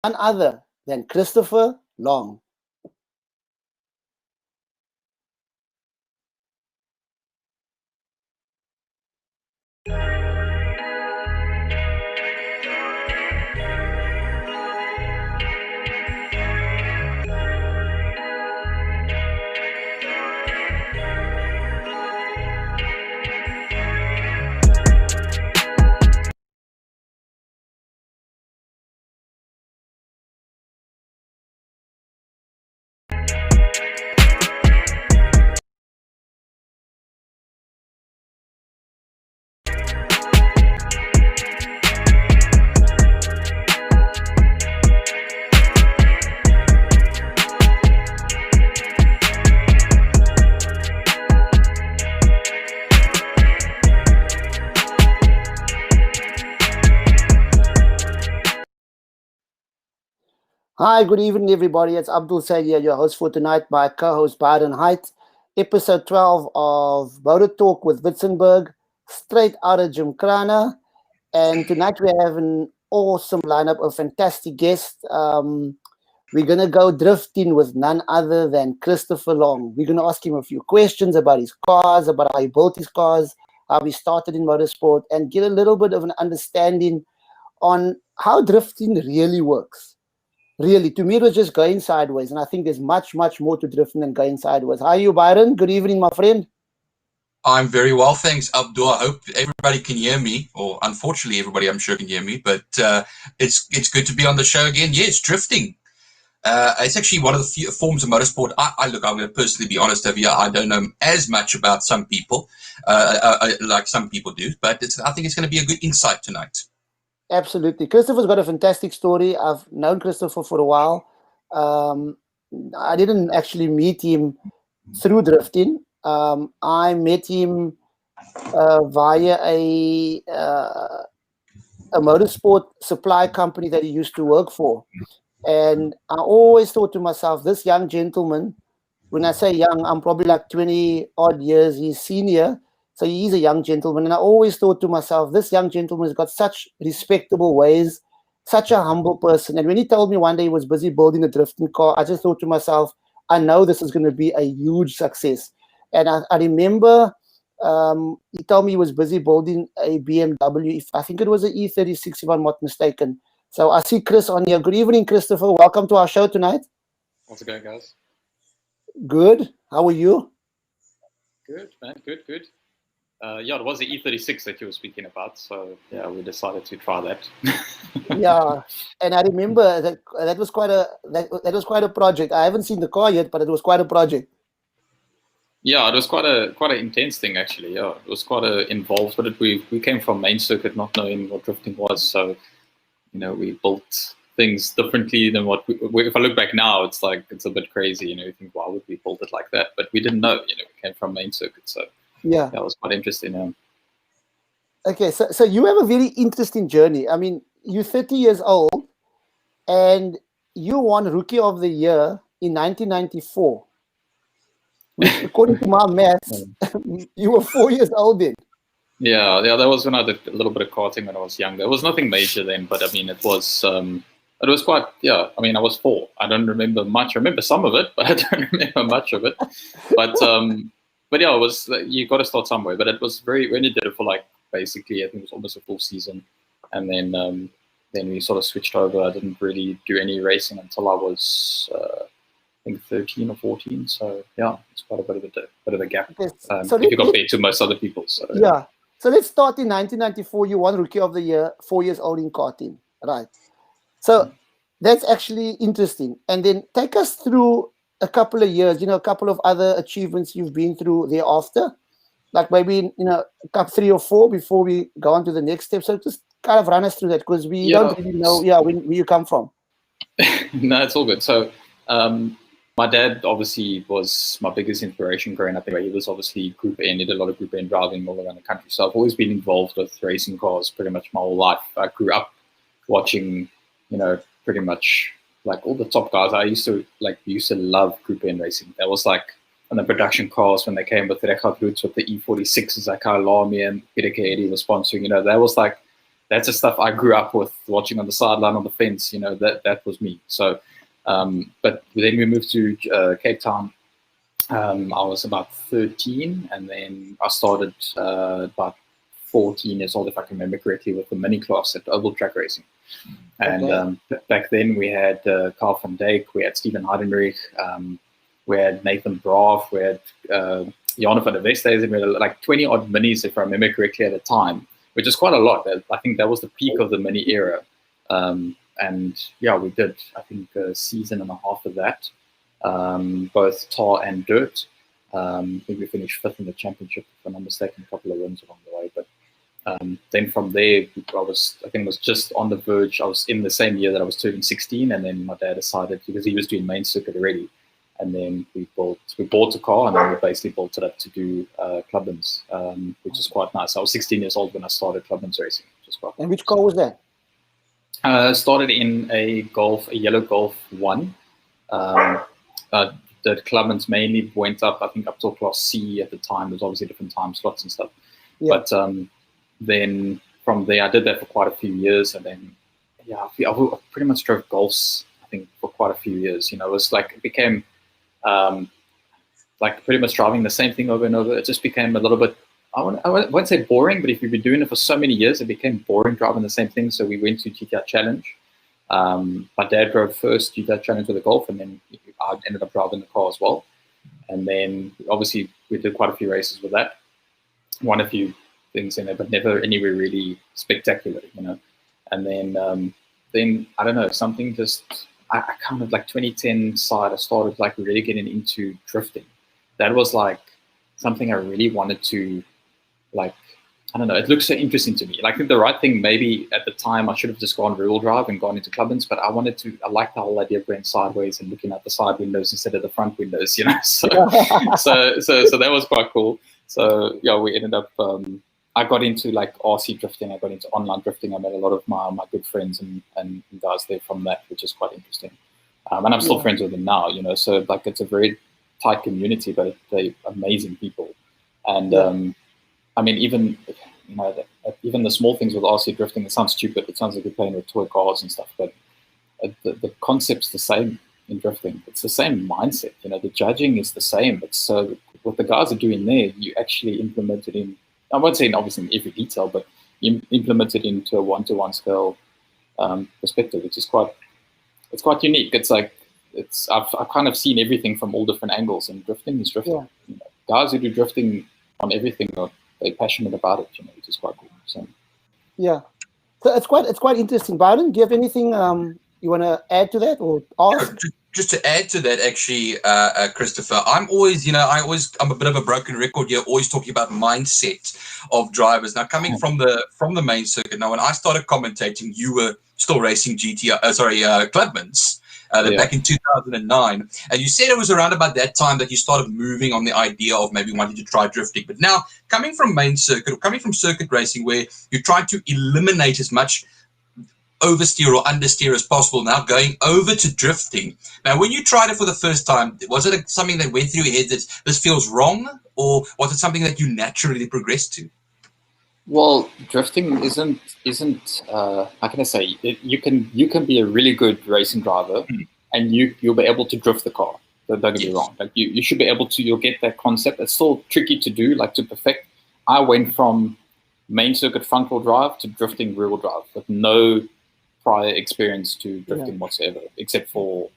none other than Christopher Long. Hi, good evening, everybody. It's Abdul Said here, your host for tonight, my co-host Byron Height. Episode 12 of Motor Talk with Witzenberg, straight out of Gymkhana. And tonight we have an awesome lineup of fantastic guests. We're going to go drifting with none other than Christopher Long. We're going to ask him a few questions about his cars, about how he built his cars, how he started in motorsport, and get a little bit of an understanding on how drifting really works. Really, to me, it was just going sideways. And I think there's much, much more to drifting than going sideways. How are you, Byron? Good evening, my friend. I'm very well, thanks, Abdul. I hope everybody can hear me, or unfortunately, everybody I'm sure can hear me. But it's good to be on the show again. Yes, drifting. It's actually one of the few forms of motorsport. I'm going to personally be honest over here. I don't know as much about some people, like some people do. But I think it's going to be a good insight tonight. Absolutely. Christopher's got a fantastic story. I've known Christopher for a while. I didn't actually meet him through drifting. I met him via a motorsport supply company that he used to work for. And I always thought to myself, this young gentleman, when I say young, I'm probably like 20 odd years, he's senior. So he's a young gentleman. And I always thought to myself, this young gentleman has got such respectable ways, such a humble person. And when he told me one day he was busy building a drifting car, I just thought to myself, I know this is going to be a huge success. And I remember he told me he was busy building a BMW. I think it was an E63, if I'm not mistaken. So I see Chris on here. Good evening, Christopher. Welcome to our show tonight. How's it going, guys? Good. How are you? Good, man. Good. Yeah, it was the E36 that you were speaking about, so yeah, we decided to try that. Yeah, and I remember that was quite a project. I haven't seen the car yet, but it was quite a project. Yeah, it was quite an intense thing actually. Yeah, it was quite involved, but we came from main circuit not knowing what drifting was, so we built things differently than what if I look back now, it's a bit crazy. You think, why would we build it like that? But we didn't know. We came from main circuit, so. Yeah, that was quite interesting. Okay, so you have a very interesting journey. I mean, you're 30 years old, and you won Rookie of the Year in 1994. Which, according to my maths, you were 4 years old then. Yeah, that was when I did a little bit of karting when I was younger. It was nothing major then, but I mean, it was quite. Yeah, I mean, I was 4. I don't remember much. I remember some of it, but I don't remember much of it. But yeah, it was, you got to start somewhere. But it was when you did it for basically, I think it was almost a full season. And then we sort of switched over. I didn't really do any racing until I was, I think 13 or 14. So yeah, it's quite a bit of a gap if you compare to most other people. So yeah. So let's start in 1994. You won Rookie of the Year, 4 years old in karting, right? So that's actually interesting. And then take us through a couple of years, a couple of other achievements you've been through thereafter, like maybe, a couple 3 or 4 before we go on to the next step. So just kind of run us through that, because we don't really know, where you come from. No, it's all good. So my dad obviously was my biggest inspiration growing up. He was obviously Group N. He did a lot of Group N driving all around the country. So I've always been involved with racing cars pretty much my whole life. I grew up watching, pretty much all the top guys. I used to love Group N racing. That was on the production cars when they came with Grassroots with the E46s, like how Lamy and Peter Kaedi was sponsoring. That was that's the stuff I grew up with, watching on the sideline on the fence. That was me. So, but then we moved to Cape Town. I was about 13, and then I started about 14 years old, if I can remember correctly, with the mini class at Oval Track Racing. And back then we had Carl van Dijk, we had Steven Heidenreich, we had Nathan Braff, we had Jan van der Westhuizen, and we had like 20 odd minis, if I remember correctly, at the time, which is quite a lot. I think that was the peak of the mini era. And yeah, we did, I think, a season and a half of that, both tar and dirt. I think we finished 5th in the championship, if I'm not mistaken, a couple of wins along the way. But then from there, I think it was just on the verge. I was in the same year that I was turning 16, and then my dad decided, because he was doing main circuit already, and then we bought a car, and then we basically built it up to do clubmans, which is quite nice. I was 16 years old when I started clubmans racing, which is quite And which car was that? Started in a yellow Golf 1. The clubmans mainly went up, I think, up till Class C at the time. There's obviously different time slots and stuff. Yeah. But then from there, I did that for quite a few years, and then I pretty much drove Golfs, I think, for quite a few years. It was like, it became like pretty much driving the same thing over and over. It just became a little bit, I won't say boring, but if you've been doing it for so many years, it became boring driving the same thing. So we went to GTR Challenge. My dad drove first GTR Challenge with the Golf, and then I ended up driving the car as well. And then obviously we did quite a few races with that. Won a few things in there, but never anywhere really spectacular, And then I don't know, something just, I kind of like 2010 side, I started like really getting into drifting. That was like something I really wanted to, like, I don't know, it looks so interesting to me. Like, I think the right thing, maybe at the time I should have just gone rear-wheel drive and gone into clubmans, but I liked the whole idea of going sideways and looking at the side windows instead of the front windows, So that was quite cool. So yeah, we ended up, I got into like RC drifting, I got into online drifting. I met a lot of my good friends and guys there from that, which is quite interesting. And I'm still friends with them now, so like it's a very tight community, but they're amazing people. And I mean, even the small things with RC drifting, it sounds stupid. It sounds like you're playing with toy cars and stuff, but the concept's the same in drifting. It's the same mindset. The judging is the same. But so what the guys are doing there, you actually implement it in, I won't say obviously in every detail, but you implement it into a one-to-one scale perspective, which is quite unique. It's like, I've kind of seen everything from all different angles, and drifting is drifting. Yeah. Guys who do drifting on everything they're passionate about it, which is quite cool. So yeah, so it's quite interesting. Byron, do you have anything you want to add to that or ask? Just to add to that, actually, Christopher, I'm a bit of a broken record here, always talking about mindset of drivers. Now, coming from the main circuit, now when I started commentating, you were still racing clubmans. Back in 2009, and you said it was around about that time that you started moving on the idea of maybe wanting to try drifting. But now, coming from main circuit, or coming from circuit racing, where you try to eliminate as much oversteer or understeer as possible, now going over to drifting. Now, when you tried it for the first time, was it something that went through your head that this feels wrong, or was it something that you naturally progressed to? Well, drifting isn't how can I say, you can be a really good racing driver, and you'll be able to drift the car. Don't get me wrong. Like you should be able to. You'll get that concept. It's still tricky to do, like to perfect. I went from main circuit front wheel drive to drifting rear wheel drive with no prior experience to drifting whatsoever, except for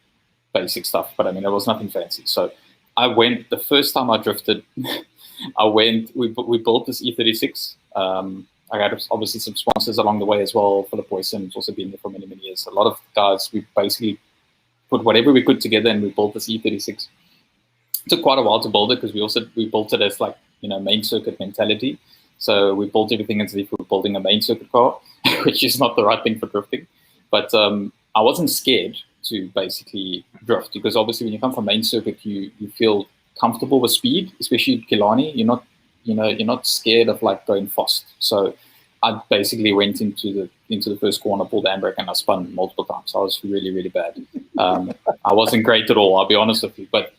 basic stuff. But I mean, there was nothing fancy. So I went the first time I drifted. We built this E36. I had obviously some sponsors along the way as well. Philip Boyson, who's also been there for many, many years. A lot of guys, we basically put whatever we could together, and we built this E36. It took quite a while to build it, because we built it as like, main circuit mentality. So we built everything as if we were building a main circuit car, which is not the right thing for drifting. But I wasn't scared to basically drift, because obviously when you come from main circuit, you feel comfortable with speed, especially Killarney. You're not scared of like going fast. So I basically went into the first corner, pulled the handbrake, and I spun multiple times. I was really, really bad. I wasn't great at all, I'll be honest with you. But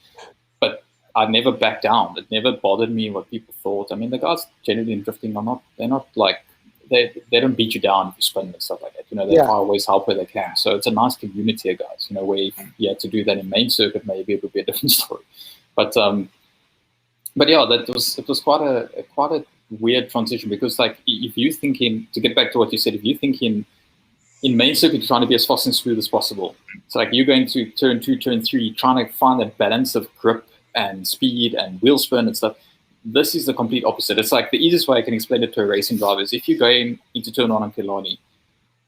I never backed down. It never bothered me what people thought. I mean, the guys generally in drifting they're they don't beat you down if you spin and stuff like that. They try always help where they can. So it's a nice community of guys. Where if you had to do that in main circuit, maybe it would be a different story. But yeah, it was quite a weird transition, because like if you thinking, to get back to what you said, if you thinking in main circuit, you're trying to be as fast and smooth as possible. It's like you're going to turn 2, turn 3, trying to find that balance of grip and speed and wheel spin and stuff. This is the complete opposite. It's like the easiest way I can explain it to a racing driver is if you're going into turn 1 on Killarney,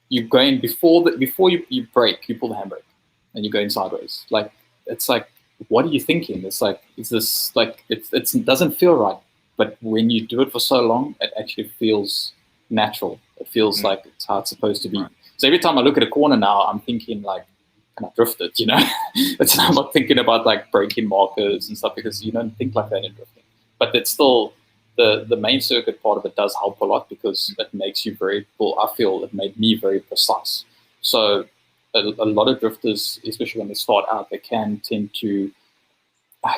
you're going before you brake, you pull the handbrake and you're going sideways. Like, it's like, what are you thinking? It's like, it's this, like, it doesn't feel right. But when you do it for so long, it actually feels natural. It feels like it's how it's supposed to be. So every time I look at a corner now, I'm thinking like, can I drift it? I'm not thinking about like braking markers and stuff, because you don't think like that in drifting. But it's still, the main circuit part of it does help a lot, because it makes you I feel it made me very precise. So a lot of drifters, especially when they start out, they can tend to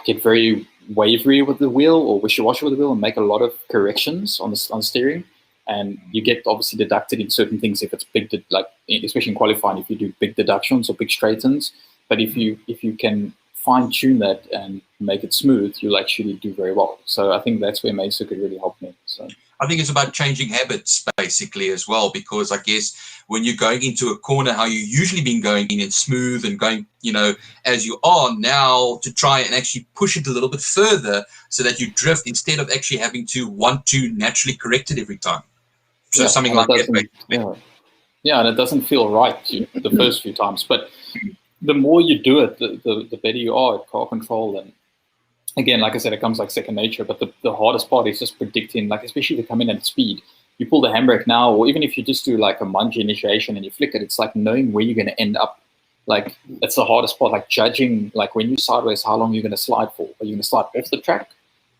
get very wavery with the wheel or wishy-washy with the wheel and make a lot of corrections on steering. And you get obviously deducted in certain things if it's big, like especially in qualifying, if you do big deductions or big straightens. But if you can fine tune that and make it smooth, you'll actually do very well. So I think that's where main circuit really helped me. So I think it's about changing habits basically as well, because I guess when you're going into a corner, how you usually been going in and smooth and going, as you are now, to try and actually push it a little bit further so that you drift instead of actually having to want to naturally correct it every time. So something like that, basically. Yeah, and it doesn't feel right the first few times, but the more you do it, the better you are at car control. And again, like I said, it comes like second nature, but the hardest part is just predicting, like especially if you come in at speed, you pull the handbrake now, or even if you just do like a munge initiation and you flick it, it's like knowing where you're going to end up. Like, it's the hardest part, like judging, like when you're sideways, how long you're going to slide for. Are you going to slide off the track?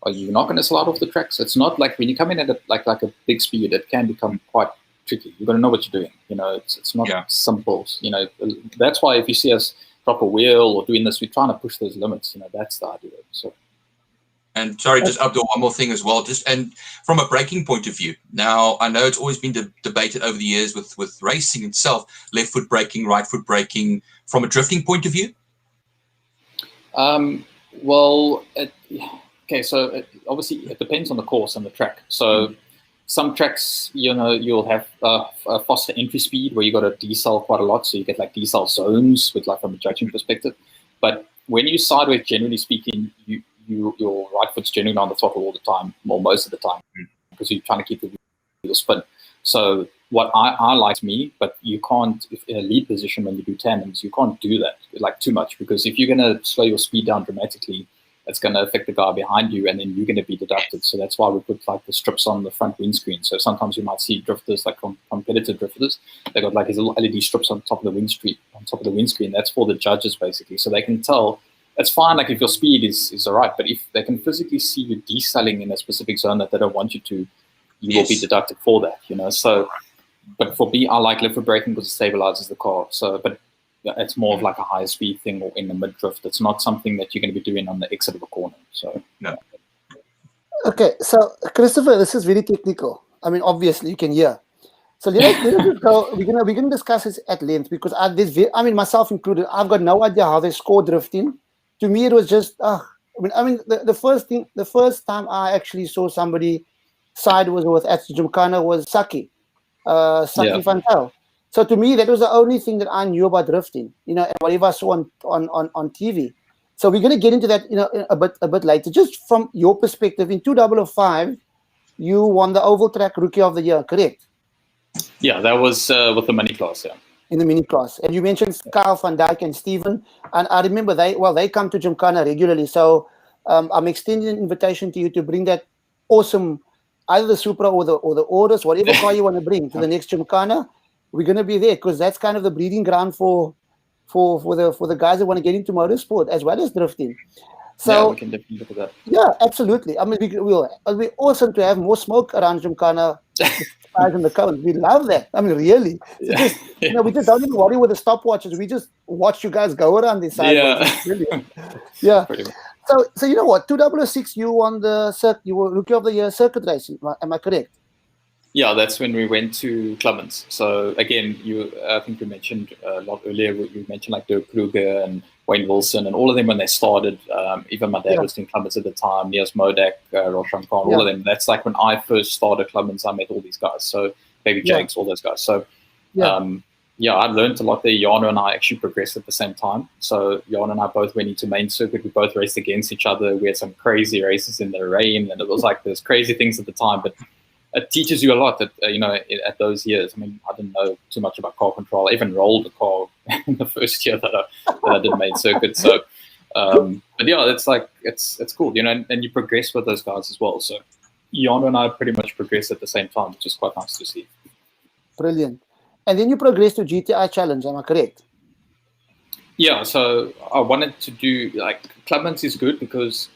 Are you not going to slide off the track? So it's not like when you come in at like a big speed, it can become quite tricky. You've got to know what you're doing. It's not simple. That's why if you see us drop a wheel or doing this, we're trying to push those limits. That's the idea. So. And sorry, just Abdul, one more thing as well. And from a braking point of view, now I know it's always been debated over the years with racing itself, left foot braking, right foot braking. From a drifting point of view? So obviously it depends on the course and the track. So some tracks, you'll have a faster entry speed where you got to decel quite a lot. So you get like decel zones with like from a judging perspective. But when you sideways, generally speaking, your right foot's generally on the throttle all the time, or most of the time, because you're trying to keep the wheel spin. So what I like me, but you can't, if in a lead position when you do tandems, you can't do that like too much, because if you're going to slow your speed down dramatically, it's going to affect the guy behind you, and then you're going to be deducted. So that's why we put like the strips on the front windscreen. So sometimes you might see drifters, like competitive drifters, they got like these little LED strips on top of the windscreen. That's for the judges basically, so they can tell. It's fine, like if your speed is all right, but if they can physically see you decelling in a specific zone that they don't want you to, you will be deducted for that. So, but for me, I like left foot braking because it stabilizes the car. So, but it's more of like a higher speed thing or in the mid drift. It's not something that you're going to be doing on the exit of a corner. So, no. Okay, so Christopher, this is very technical. I mean, obviously you can hear. So let us go. We're gonna discuss this at length, because myself included, I've got no idea how they score drifting. To me, it was just, the first time I actually saw somebody sideways at Gymkhana was Saki Van Tel. So to me, that was the only thing that I knew about drifting, and whatever I saw on TV. So we're going to get into that, a bit later. Just from your perspective, in 2005, you won the Oval Track Rookie of the Year, correct? Yeah, that was with the mini class, yeah. In the mini class. And you mentioned Kyle van Dijk and Steven. And I remember they come to Gymkhana regularly. So I'm extending an invitation to you to bring that awesome, either the Supra or the Orders, whatever car you want to bring to the next Gymkhana. We're going to be there, because that's kind of the breeding ground for the guys that want to get into motorsport as well as drifting. So yeah, we can definitely look at that. Yeah, absolutely. I mean, it'll be awesome to have more smoke around Gymkhana. In the cones. We love that. I mean, really. Yeah. We just don't even worry with the stopwatches. We just watch you guys go around this side. Yeah. Yeah. So you know what? 2006, you won you were Rookie of the Year circuit racing. Am I correct? Yeah, that's when we went to Clemens. So again, I think you mentioned a lot earlier. You mentioned like Dirk Kruger and Wayne Wilson and all of them when they started. Even my dad was doing Clemens at the time. Niels Modak, Roshan Khan, all of them. That's like when I first started Clemens. I met all these guys. So Baby Jakes, all those guys. So I learned a lot there. Jano and I actually progressed at the same time. So Jano and I both went into main circuit. We both raced against each other. We had some crazy races in the rain, and it was like there's crazy things at the time, but it teaches you a lot at at those years. I mean, I didn't know too much about car control. I even rolled a car in the first year that I did main circuit. So, but yeah, it's like it's cool, and you progress with those guys as well. So, Jano and I pretty much progressed at the same time, which is quite nice to see. Brilliant. And then you progressed to GTI Challenge. Am I correct? Yeah. So I wanted to do Clemens is good because.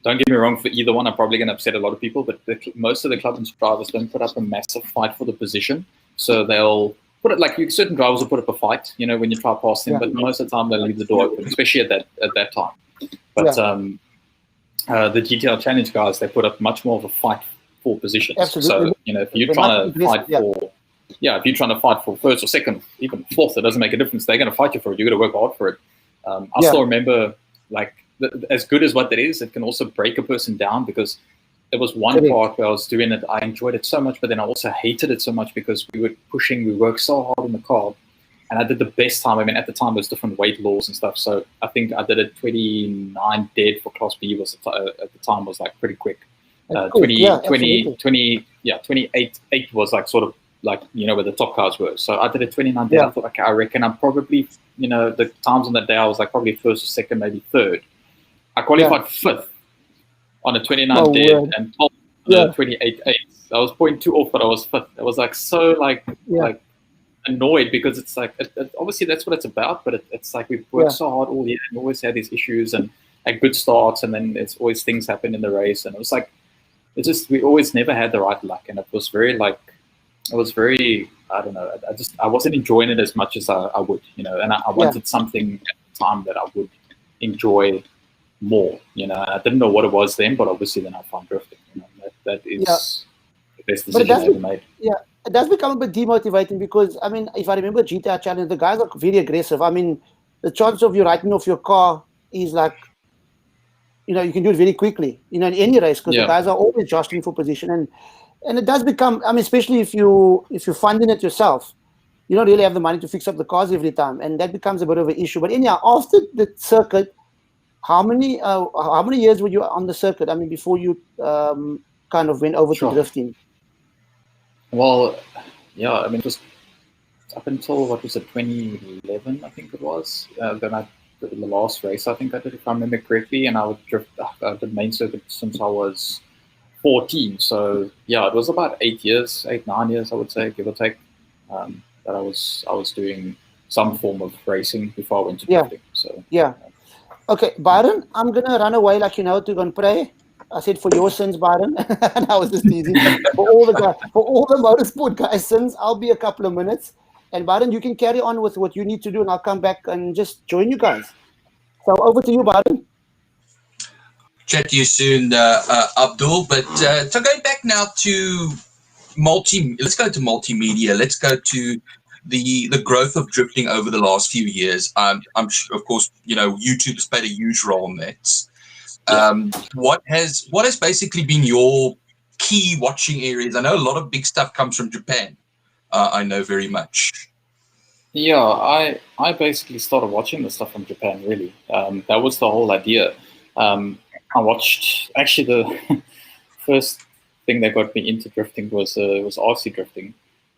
Don't get me wrong, for either one, I'm probably going to upset a lot of people, but most of the Clemens drivers don't put up a massive fight for the position. So they'll put it certain drivers will put up a fight, when you try past them, but most of the time they'll leave the door open, especially at that time. But the GTR Challenge guys, they put up much more of a fight for positions. Absolutely. So, if you're trying to fight if you're trying to fight for first or second, even fourth, it doesn't make a difference. They're going to fight you for it. You've got to work hard for it. I still remember, as good as what that is, it can also break a person down because there was one part where I was doing it. I enjoyed it so much, but then I also hated it so much because we worked so hard in the car, and I did the best time. I mean, at the time, there was different weight laws and stuff. So I think I did it 29 dead for Class B at the time was like pretty quick. 28 8 was like sort of like, where the top cars were. So I did a 29 dead. I thought, okay, I reckon I'm probably, the times on that day, I was like probably first or second, maybe third. I qualified fifth on a 29 dead and top on a 28 8. I was 0.2 off, but I was fifth. I was like so like annoyed because it's like obviously that's what it's about, but it's like we've worked so hard all year and always had these issues and had good starts, and then it's always things happen in the race, and it was like we always never had the right luck, and it was very I don't know. I wasn't enjoying it as much as I would, and I wanted something at the time that I would enjoy more, I didn't know what it was then, but obviously then I found drifting. That is the best decision I ever made. Yeah, it does become a bit demotivating because, I mean, if I remember GTR Challenge, the guys are very aggressive. I mean, the chance of you writing off your car is like, you can do it very quickly, in any race because the guys are always jostling for position. And it does become, I mean, especially if you're funding it yourself, you don't really have the money to fix up the cars every time. And that becomes a bit of an issue. But anyhow, after the circuit, how many years were you on the circuit? I mean, before you kind of went over to drifting? Well, I mean, it was up until, 2011, I think it was. Then I did the last race, I think I did, if I remember correctly, and I did main circuit since I was 14. So, it was about 9 years, I would say, give or take, that I was doing some form of racing before I went to drifting. So, Okay, Byron, I'm going to run away to go and pray. I said, for your sins, Byron. And I was just teasing. For all the motorsport guys' sins, I'll be a couple of minutes. And Byron, you can carry on with what you need to do, and I'll come back and just join you guys. So over to you, Byron. Chat to you soon, Abdul. But so going back now to let's go to multimedia. Let's go to the growth of drifting over the last few years. I'm sure, of course, YouTube has played a huge role in that. What has basically been your key watching areas? I know a lot of big stuff comes from Japan. I know very much. Yeah, I basically started watching the stuff from Japan, really. That was the whole idea. I watched, actually, the first thing that got me into drifting was RC drifting.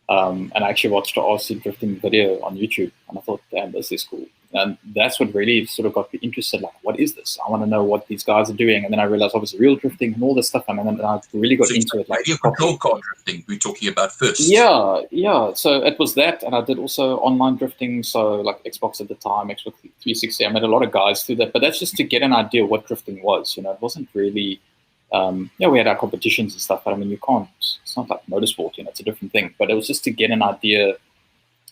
And I actually watched an RC drifting video on YouTube, and I thought, damn, this is cool. And that's what really sort of got me interested. Like, what is this? I want to know what these guys are doing. And then I realized, obviously, real drifting and all this stuff. And then I really got into it. Like, control car drifting, we're talking about first. Yeah. So it was that, and I did also online drifting. So like Xbox at the time, Xbox 360. I met a lot of guys through that. But that's just to get an idea what drifting was. It wasn't really. We had our competitions and stuff, but I mean, you can't. It's not like motorsport. It's a different thing. But it was just to get an idea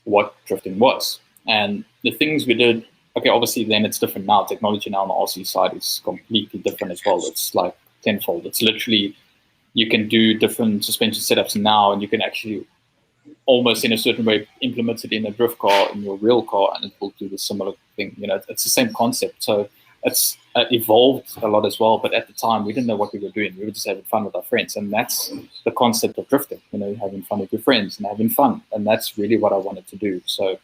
what drifting was. And the things we did, okay, obviously then it's different now. Technology now on the RC side is completely different as well. It's like tenfold. It's literally you can do different suspension setups now, and you can actually almost in a certain way implement it in a drift car, in your real car, and it will do the similar thing. It's the same concept. So it's evolved a lot as well. But at the time, we didn't know what we were doing. We were just having fun with our friends, and that's the concept of drifting. Having fun with your friends and having fun, and that's really what I wanted to do. So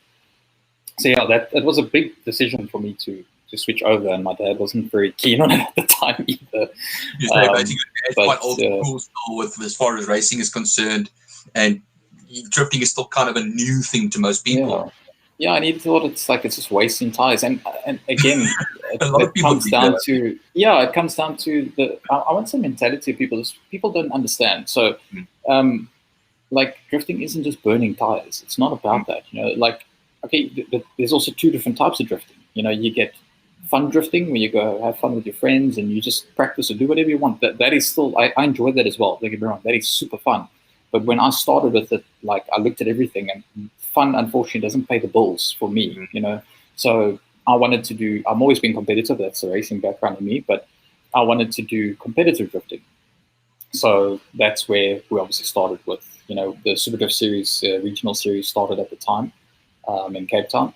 yeah, that was a big decision for me to switch over, and my dad wasn't very keen on it at the time either. It's quite old school still with as far as racing is concerned, and drifting is still kind of a new thing to most people. Yeah, and he thought it's just wasting tires, and again, it comes down to it comes down to the I want some mentality of people. People don't understand. So, drifting isn't just burning tires. It's not about that. Okay, there's also two different types of drifting. You get fun drifting, where you go have fun with your friends and you just practice or do whatever you want. That is still, I enjoy that as well. Don't get me wrong, that is super fun. But when I started with it, I looked at everything, and fun, unfortunately, doesn't pay the bills for me, So I wanted to do, I've always been competitive, that's the racing background in me, but I wanted to do competitive drifting. So that's where we obviously started with, the Super Drift Series, regional series started at the time in Cape Town.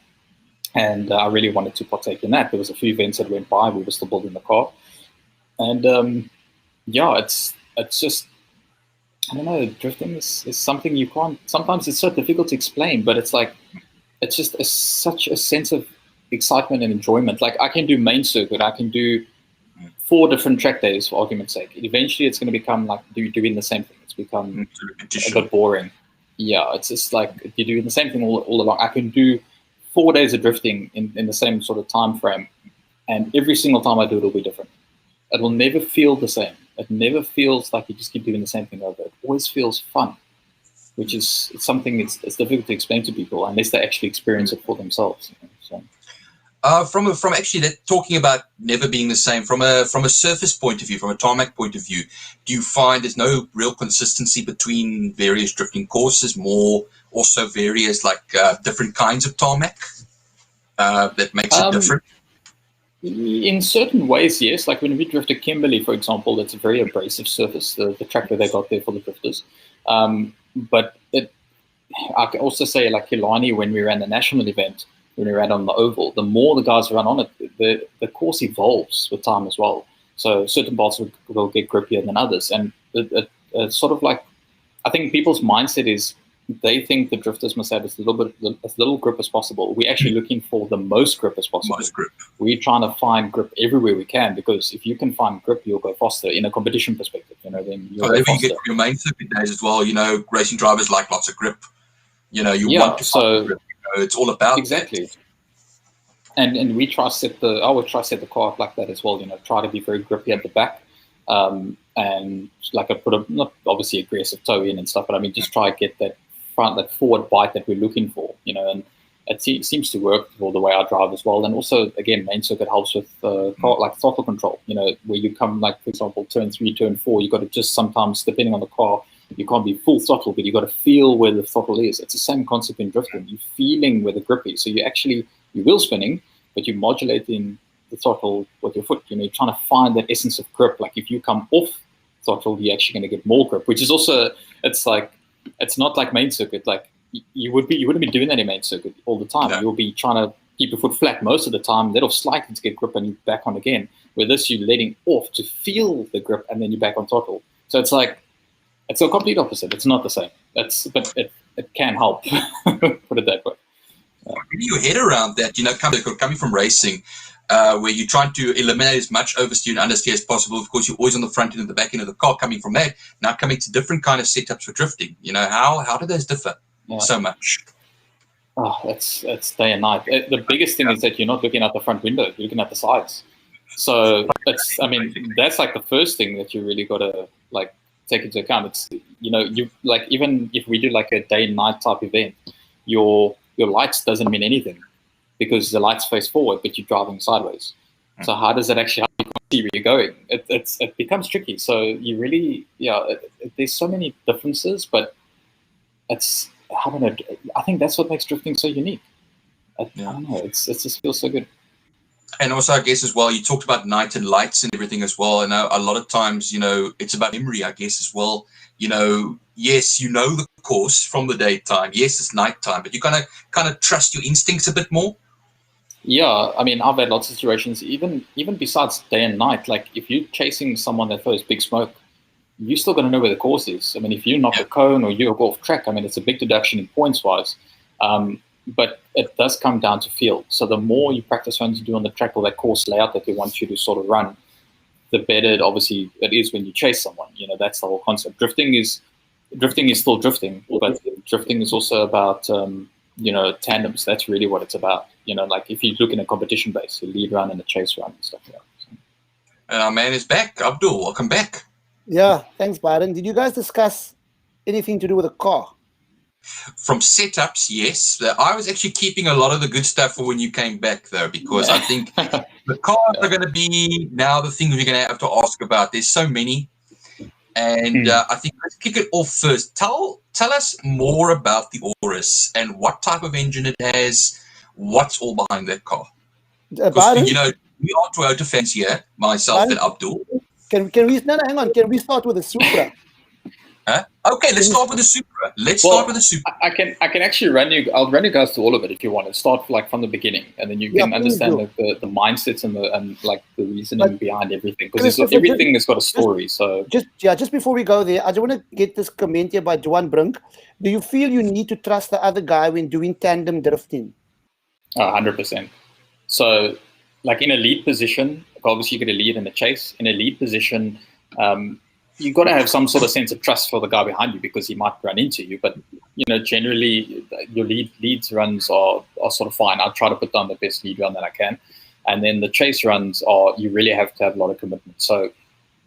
And I really wanted to partake in that. There was a few events that went by, we were still building the car. And it's just, I don't know, drifting is something you can't, sometimes it's so difficult to explain, but it's just such a sense of excitement and enjoyment. I can do main circuit, I can do 4 different track days for argument's sake. Eventually it's going to become doing the same thing. It's become a bit boring. Yeah, it's just you're doing the same thing all along. I can do 4 days of drifting in the same sort of time frame, and every single time I do it will be different. It will never feel the same. It never feels like you just keep doing the same thing over. It always feels fun, which is something it's difficult to explain to people unless they actually experience it for themselves. So. From actually talking about never being the same, from a surface point of view, from a tarmac point of view, do you find there's no real consistency between various drifting courses, more also various different kinds of tarmac that makes it different? In certain ways, yes. When we drifted Kimberley, for example, it's a very abrasive surface, the track that they got there for the drifters. But I can also say, Killarney, when we ran the national event, when we ran on the oval, the more the guys run on it, the course evolves with time as well. So certain parts will get grippier than others. And it's sort of I think people's mindset is they think the drifters must have as little grip as possible. We're actually looking for the most grip as possible. Most grip. We're trying to find grip everywhere we can, because if you can find grip, you'll go faster in a competition perspective. Then you'll go faster. You get your main circuit days as well. Racing drivers like lots of grip. Want to find grip. It's all about exactly. That. And we I would try to set the car up like that as well. Try to be very grippy at the back, and I put not obviously aggressive toe in and stuff, but just try to get that forward bite that we're looking for. And it seems to work for the way I drive as well. And also, again, main circuit helps with car, throttle control. Where you come, for example, turn 3, turn 4, you got to just sometimes, depending on the car, you can't be full throttle, but you got to feel where the throttle is. It's the same concept in drifting. You're feeling where the grip is. So you're wheel spinning, but you're modulating the throttle with your foot. You're trying to find that essence of grip. If you come off throttle, you're actually going to get more grip, which is also, it's not like main circuit. You wouldn't be doing that in main circuit all the time. No. You'll be trying to keep your foot flat most of the time. Let off slightly to get grip and you back on again. Where this, you're letting off to feel the grip and then you're back on throttle. So it's a complete opposite. It's not the same. But it can help. Put it that way. Getting your head around that, coming from racing, where you're trying to eliminate as much oversteer and understeer as possible. Of course, you're always on the front end and the back end of the car. Coming from that, now coming to different kind of setups for drifting. How do those differ so much? Oh, it's day and night. The biggest thing is that you're not looking at the front window; you're looking at the sides. So that's the first thing that you really got to take into account. It's even if we do a day and night type event, your lights doesn't mean anything, because the lights face forward, but you're driving sideways. So how does that actually help you see where you're going? It becomes tricky. So you really, there's so many differences, but I don't know. I think that's what makes drifting so unique. I don't know. It just feels so good. And also, I guess as well, you talked about night and lights and everything as well. And a lot of times, it's about memory, I guess, as well. Yes, the course from the daytime. Yes, it's nighttime, but you kind of trust your instincts a bit more. Yeah, I mean, I've had lots of situations, even besides day and night. Like if you're chasing someone that throws big smoke, you still got to know where the course is. I mean, if you knock a cone or you go off track, I mean, it's a big deduction in points-wise. But it does come down to feel. So the more you practice runs you do on the track or that course layout that they want you to sort of run, the better it is when you chase someone. That's the whole concept. Drifting is still drifting, but drifting is also about tandems. That's really what it's about. Like if you look in a competition base, a lead run and a chase run and stuff like that. So. And our man is back. Abdul, welcome back. Yeah, thanks, Byron. Did you guys discuss anything to do with the car? From setups, yes. I was actually keeping a lot of the good stuff for when you came back, though, because I think the cars are going to be now the thing we're going to have to ask about. There's so many. And I think let's kick it off first. Tell us more about the Aurus and what type of engine it has, what's all behind that car. Because, we are Toyota fans here, myself and Abdul. Can we, hang on, can we start with the Supra? Okay, let's start with the Supra. Start with the Supra. I can actually I'll run you guys through all of it if you want to start from the beginning, and then you can understand the mindsets and the reasoning behind everything, because everything has got a story. So just before we go there, I just want to get this comment here by Johan Brink. Do you feel you need to trust the other guy when doing tandem drifting? 100%. So, like in a lead position, obviously you get a lead in a chase. In a lead position, you've got to have some sort of sense of trust for the guy behind you, because he might run into you. But, generally your leads runs are sort of fine. I'll try to put down the best lead run that I can. And then the chase runs you really have to have a lot of commitment. So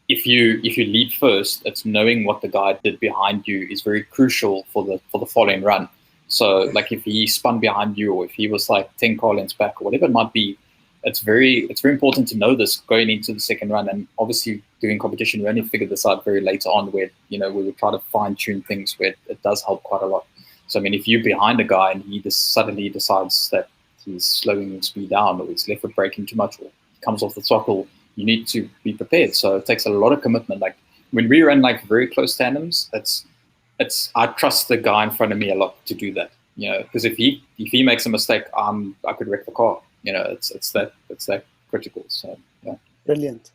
if you lead first, it's knowing what the guy did behind you is very crucial for the following run. So like if he spun behind you, or if he was like 10 car lengths back, or whatever it might be, it's very important to know this going into the second run. And obviously doing competition, we only figured this out very later on, where we would try to fine tune things where it does help quite a lot. So I mean, if you're behind a guy and he just suddenly decides that he's slowing his speed down, or he's left foot braking too much, or comes off the throttle, you need to be prepared. So it takes a lot of commitment. Like when we run like very close tandems, I trust the guy in front of me a lot to do that. Because if he makes a mistake, I could wreck the car. It's that critical. So yeah. Brilliant.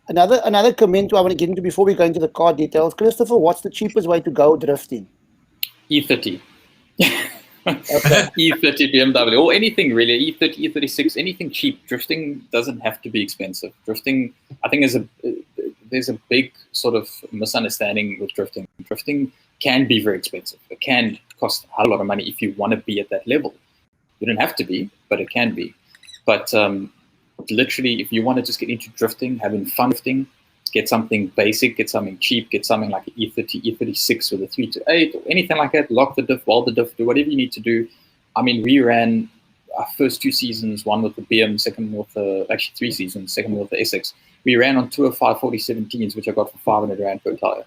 Another comment I want to get into before we go into the car details. Christopher, what's the cheapest way to go drifting? E30. Okay. E30 BMW, or anything really, E30, E36, anything cheap. Drifting doesn't have to be expensive. Drifting, I think, there's a big sort of misunderstanding with drifting. Drifting can be very expensive. It can cost a lot of money if you want to be at that level. You don't have to be, but it can be. But literally, if you want to just get into drifting, having fun drifting, get something basic, get something cheap, get something like an E30, E36 with a 3-8 or anything like that, lock the diff, weld the diff, do whatever you need to do. I mean, we ran our first 2 seasons, one with the BM, second with actually 3 seasons, second with the SX. We ran on 2 of 540-17s, which I got for 500 Rand per tire.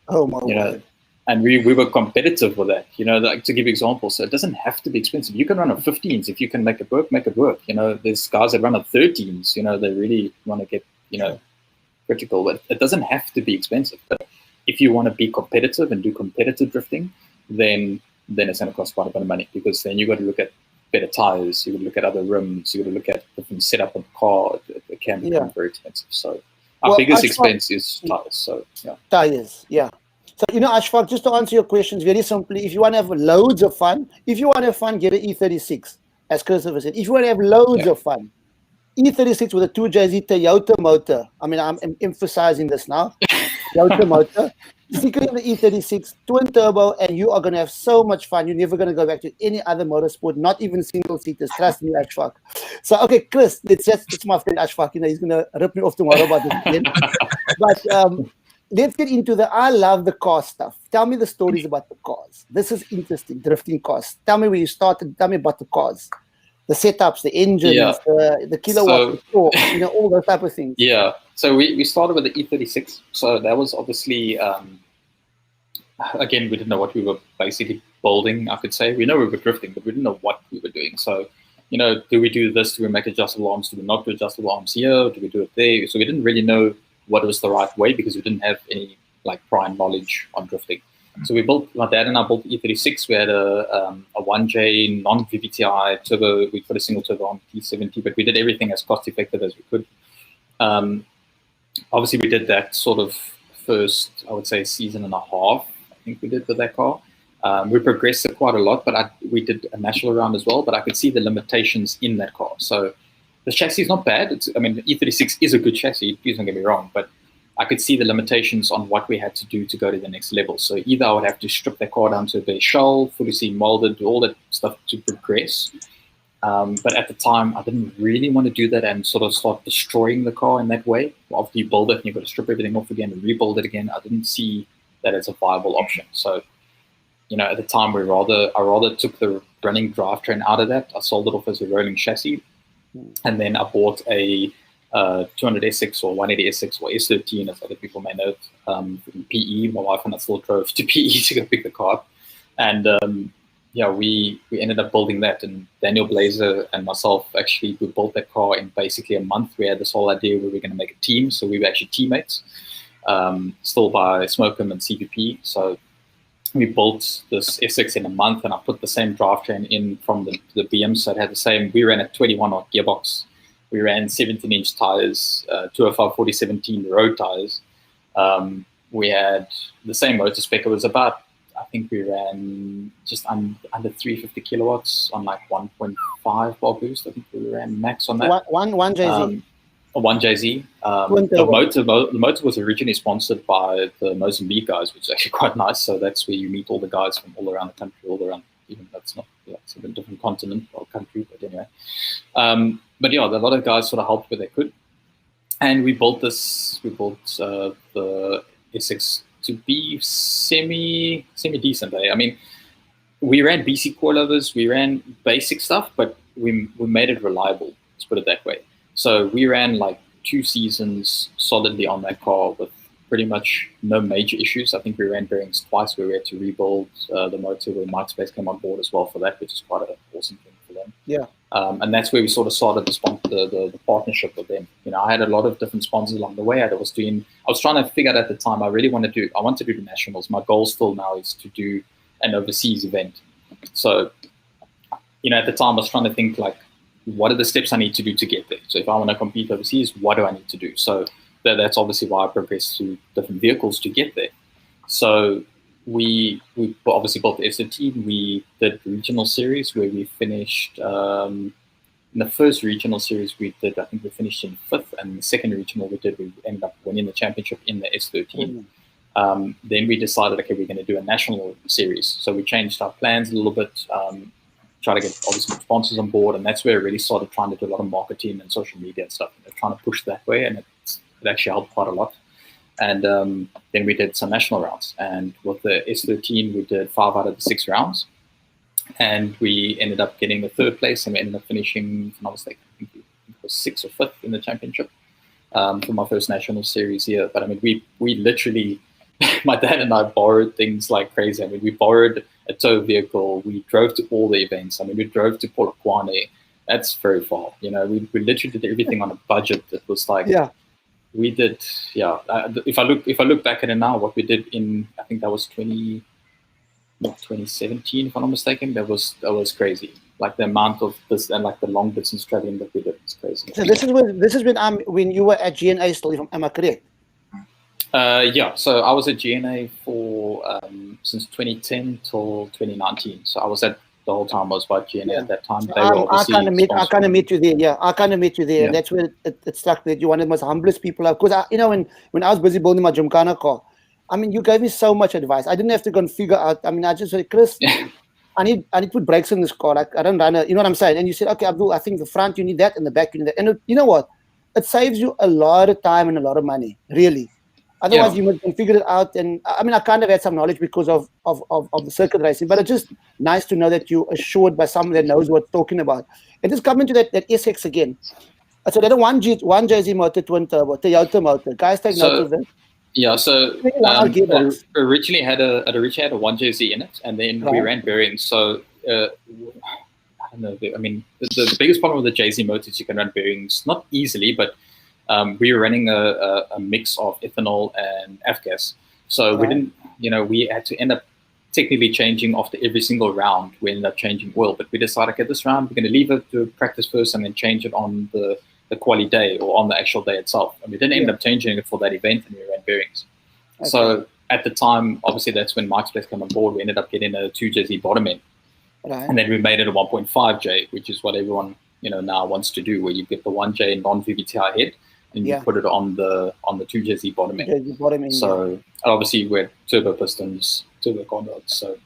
Oh my God. And we were competitive with that, like to give examples. So it doesn't have to be expensive. You can run on 15s. If you can make it work, make it work. There's guys that run on 13s, they really want to get, critical, but it doesn't have to be expensive. But if you want to be competitive and do competitive drifting, then it's going to cost quite a bit of money, because then you got to look at better tires, you got to look at other rims, you got to look at different setup of the car. It can become very expensive. So our biggest expense is tires. So yeah. Tires, yeah. So, Ashfaq, just to answer your questions very simply, if you want to have loads of fun, get an E36, as Christopher said. If you want to have loads of fun, E36 with a 2JZ Toyota motor. I mean, I'm emphasizing this now. Toyota motor. Stick in the E36, twin turbo, and you are going to have so much fun. You're never going to go back to any other motorsport, not even single seaters. Trust me, Ashfaq. So, okay, Chris, it's my friend Ashfaq. He's going to rip me off tomorrow about this again. But let's get into I love the car stuff. Tell me the stories about the cars. This is interesting, drifting cars. Tell me where you started. Tell me about the cars. The setups, the engines, the kilowatt, all those type of things. Yeah. So we started with the E36. So that was obviously, again, we didn't know what we were basically building, I could say. We know we were drifting, but we didn't know what we were doing. So, do we do this? Do we make adjustable arms? Do we not do adjustable arms here? Do we do it there? So we didn't really know what was the right way because we didn't have any prior knowledge on drifting. So my dad and I built E36. We had a 1J non-VVTi turbo. We put a single turbo on T70, but we did everything as cost effective as we could. Obviously, we did that sort of first, I would say, season and a half. I think we did with that car. We progressed it quite a lot, but we did a national round as well. But I could see the limitations in that car. So the chassis is not bad. The E36 is a good chassis. Please don't get me wrong, but I could see the limitations on what we had to do to go to the next level. So either I would have to strip that car down to a bare shell, fully seam molded, do all that stuff to progress. But at the time, I didn't really want to do that and sort of start destroying the car in that way. After you build it, and you've got to strip everything off again and rebuild it again. I didn't see that as a viable option. So, at the time, I rather took the running drivetrain out of that. I sold it off as a rolling chassis, and then I bought a 200 S6 or 180 S6 or S13, as other people may know it, from PE. My wife and I still drove to PE to go pick the car up. And we ended up building that. And Daniel Blazer and myself, actually, we built that car in basically a month. We had this whole idea where we were going to make a team. So we were actually teammates, still by Smokem and CVP. So we built this S6 in a month, and I put the same drivetrain in from the BM. So it had the same. We ran a 21-odd gearbox. We ran 17-inch tires, 205 4017 road tires. We had the same motor spec. It was about, I think we ran just under 350 kilowatts on 1.5 bar boost. I think we ran max on that. One JZ. A 1JZ. The motor was originally sponsored by the Mozambique guys, which is actually quite nice. So that's where you meet all the guys from all around the country, even that's not, it's a different continent or country, but anyway. But a lot of guys sort of helped where they could. And we built the S6 to be semi-decent. We ran BC coilovers, we ran basic stuff, but we made it reliable, let's put it that way. So we ran 2 seasons solidly on that car with pretty much no major issues. I think we ran bearings twice where we had to rebuild the motor, where MySpace came on board as well for that, which is quite an awesome thing for them. Yeah. And that's where we sort of started the partnership with them. I had a lot of different sponsors along the way. I was trying to figure out at the time, I want to do the nationals. My goal still now is to do an overseas event. So, at the time I was trying to think what are the steps I need to do to get there? So if I want to compete overseas, what do I need to do? So that's obviously why I progressed to different vehicles to get there. So we obviously built the S13. We did regional series where we finished in the first regional series we did. I think we finished in 5th, and the second regional we ended up winning the championship in the S13. Then we decided, okay, we're going to do a national series. So we changed our plans a little bit, try to get obviously sponsors on board, and that's where I really started trying to do a lot of marketing and social media and stuff. Trying to push that way, and it actually helped quite a lot. And then we did some national rounds, and with the S13 we did 5 out of the 6 rounds, and we ended up getting the 3rd place, and we ended up finishing, if I'm not mistaken, I think it was 6th or 5th in the championship for my first national series here. But we literally, my dad and I borrowed things like crazy. We borrowed a tow vehicle. We drove to all the events. We drove to Polokwane. That's very far. We literally did everything on a budget that was we did. If I look back at it now, what we did in, I think that was 2017, if I'm not mistaken, that was crazy. The amount of this and the long distance traveling that we did is crazy. So this is when you were at GNA still, am I correct? So I was at GNA for since 2010 till 2019. So I was at the whole time I was by GNA at that time. I kind of met you there. Yeah, I kind of met you there. Yeah. And that's where it struck that you're one of the most humblest people. Because when I was busy building my Gymkhana car, you gave me so much advice. I didn't have to go and figure out. I just said, Chris, I need to put brakes in this car. I don't run you know what I'm saying? And you said, okay, Abdul, I think the front you need that, and the back you need that. And you know what? It saves you a lot of time and a lot of money, really. Otherwise, you must figure it out. And I kind of had some knowledge because of the circuit racing, but it's just nice to know that you're assured by someone that knows what talking about. And just coming to that SX again. So that one JZ motor, twin turbo, Toyota motor. Guys, take note of that. Yeah, so it originally had a 1JZ in it, and then we ran bearings. So I don't know. I mean, the biggest problem with the JZ motor is you can run bearings not easily, but we were running a mix of ethanol and F-gas. So we didn't, we had to end up technically changing after every single round. We ended up changing oil, but we decided, okay, this round we're going to leave it to practice first and then change it on the quali day or on the actual day itself. And we didn't end up changing it for that event, and we ran bearings. Okay. So at the time, obviously that's when Mike's place came on board. We ended up getting a 2JZ bottom end. Right. And then we made it a 1.5J, which is what everyone now wants to do, where you get the 1J non-VVTI head and you put it on the 2JZ bottom end. So obviously we had turbo pistons, turbo conduits. So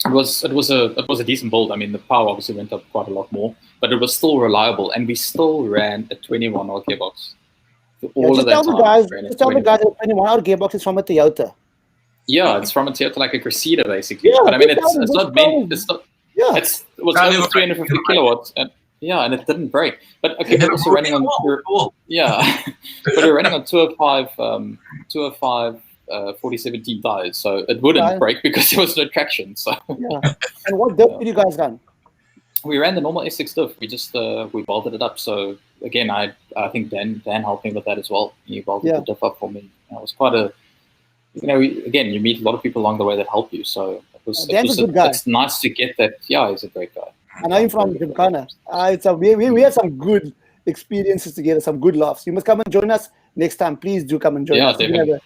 it was a decent build. I mean, the power obviously went up quite a lot more, but it was still reliable, and we still ran a 21-hour gearbox. All of that time. Just tell the guys that 21-hour gearbox is from a Toyota. Yeah, it's from a Toyota, like a Cressida, basically. Yeah, but I mean, it's not meant. It's not. Yeah, it was over 350 kilowatts, and and it didn't break. But okay, we're also running on. But we're running on 205 4017 tires, so it wouldn't break because there was no traction. So. Yeah. And what diff did you guys run? We ran the normal S6 diff. We just we bolted it up. So again, I think Dan helped me with that as well. He bolted the diff up for me. It was quite a. Again, you meet a lot of people along the way that help you. So it's nice to get that. Yeah, he's a great guy. I know him from Gymkhana. We have some good experiences together, some good laughs. You must come and join us next time. Please do come and join us. Definitely.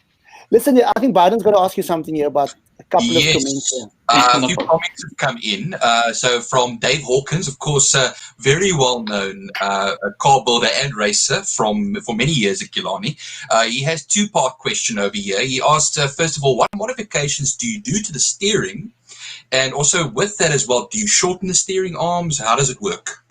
Listen, I think Biden's going to ask you something here about a couple of comments here. A few comments have come in. So from Dave Hawkins, of course, very well-known car builder and racer for many years at Killarney. He has two-part question over here. He asked, first of all, what modifications do you do to the steering? And also with that as well, do you shorten the steering arms? How does it work?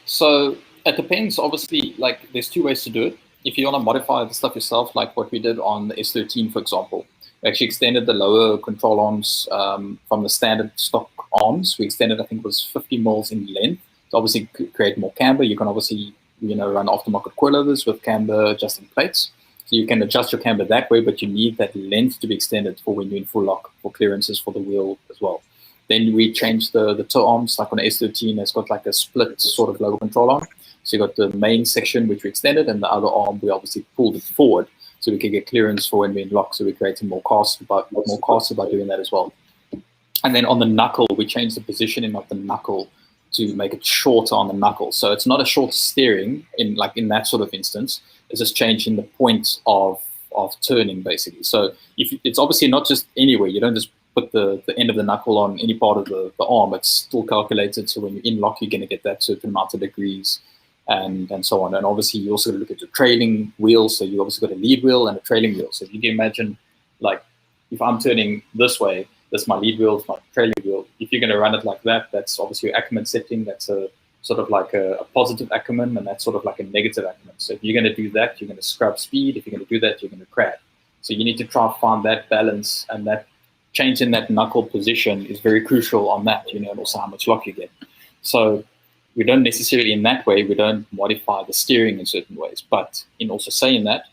So it depends. Obviously, like there's two ways to do it. If you want to modify the stuff yourself, like what we did on the S13, for example, we actually extended the lower control arms from the standard stock arms. We extended, I think it was 50 mils in length to obviously create more camber. You can obviously, run aftermarket coilovers with camber adjusting plates. So you can adjust your camber that way, but you need that length to be extended for when you're in full lock, for clearances for the wheel as well. Then we changed the toe arms, like on the S13, it's got like a split sort of lower control arm. So you got the main section, which we extended, and the other arm, we obviously pulled it forward so we can get clearance for when we're in lock. So we created more cost by doing that as well. And then on the knuckle, we changed the positioning of the knuckle to make it shorter on the knuckle. So it's not a short steering in that sort of instance. It's just changing the point of turning, basically. So it's obviously not just anywhere. You don't just put the end of the knuckle on any part of the arm. It's still calculated. So when you're in lock, you're going to get that certain amount of degrees and so on. And obviously, you also got to look at the trailing wheel. So you obviously got a lead wheel and a trailing wheel. So if you can imagine, like, if I'm turning this way, that's my lead wheel, it's my trailing wheel. If you're going to run it like that, that's obviously your Ackerman setting. That's a sort of like a positive Ackerman, and that's sort of like a negative Ackerman. So if you're going to do that, you're going to scrub speed. If you're going to do that, you're going to crab. So you need to try and find that balance, and that change in that knuckle position is very crucial on that, and also how much lock you get. So we don't necessarily, in that way, we don't modify the steering in certain ways. But in also saying that,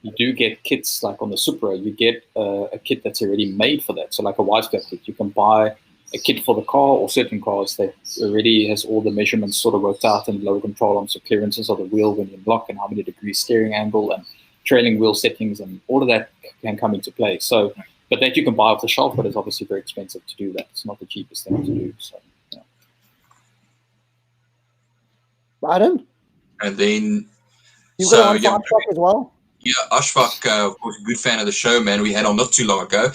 you do get kits like on the Supra, you get a kit that's already made for that. So like a Witzenberg kit, you can buy a kit for the car, or certain cars that already has all the measurements sort of worked out and lower control arms, so clearances of the wheel when you block and how many degrees steering angle and trailing wheel settings, and all of that can come into play. So, but that you can buy off the shelf, but it's obviously very expensive to do that. It's not the cheapest thing to do. So, yeah. Pardon? And then you got on truck as well? Yeah, Ashfaq, of course, a good fan of the show, man. We had on not too long ago.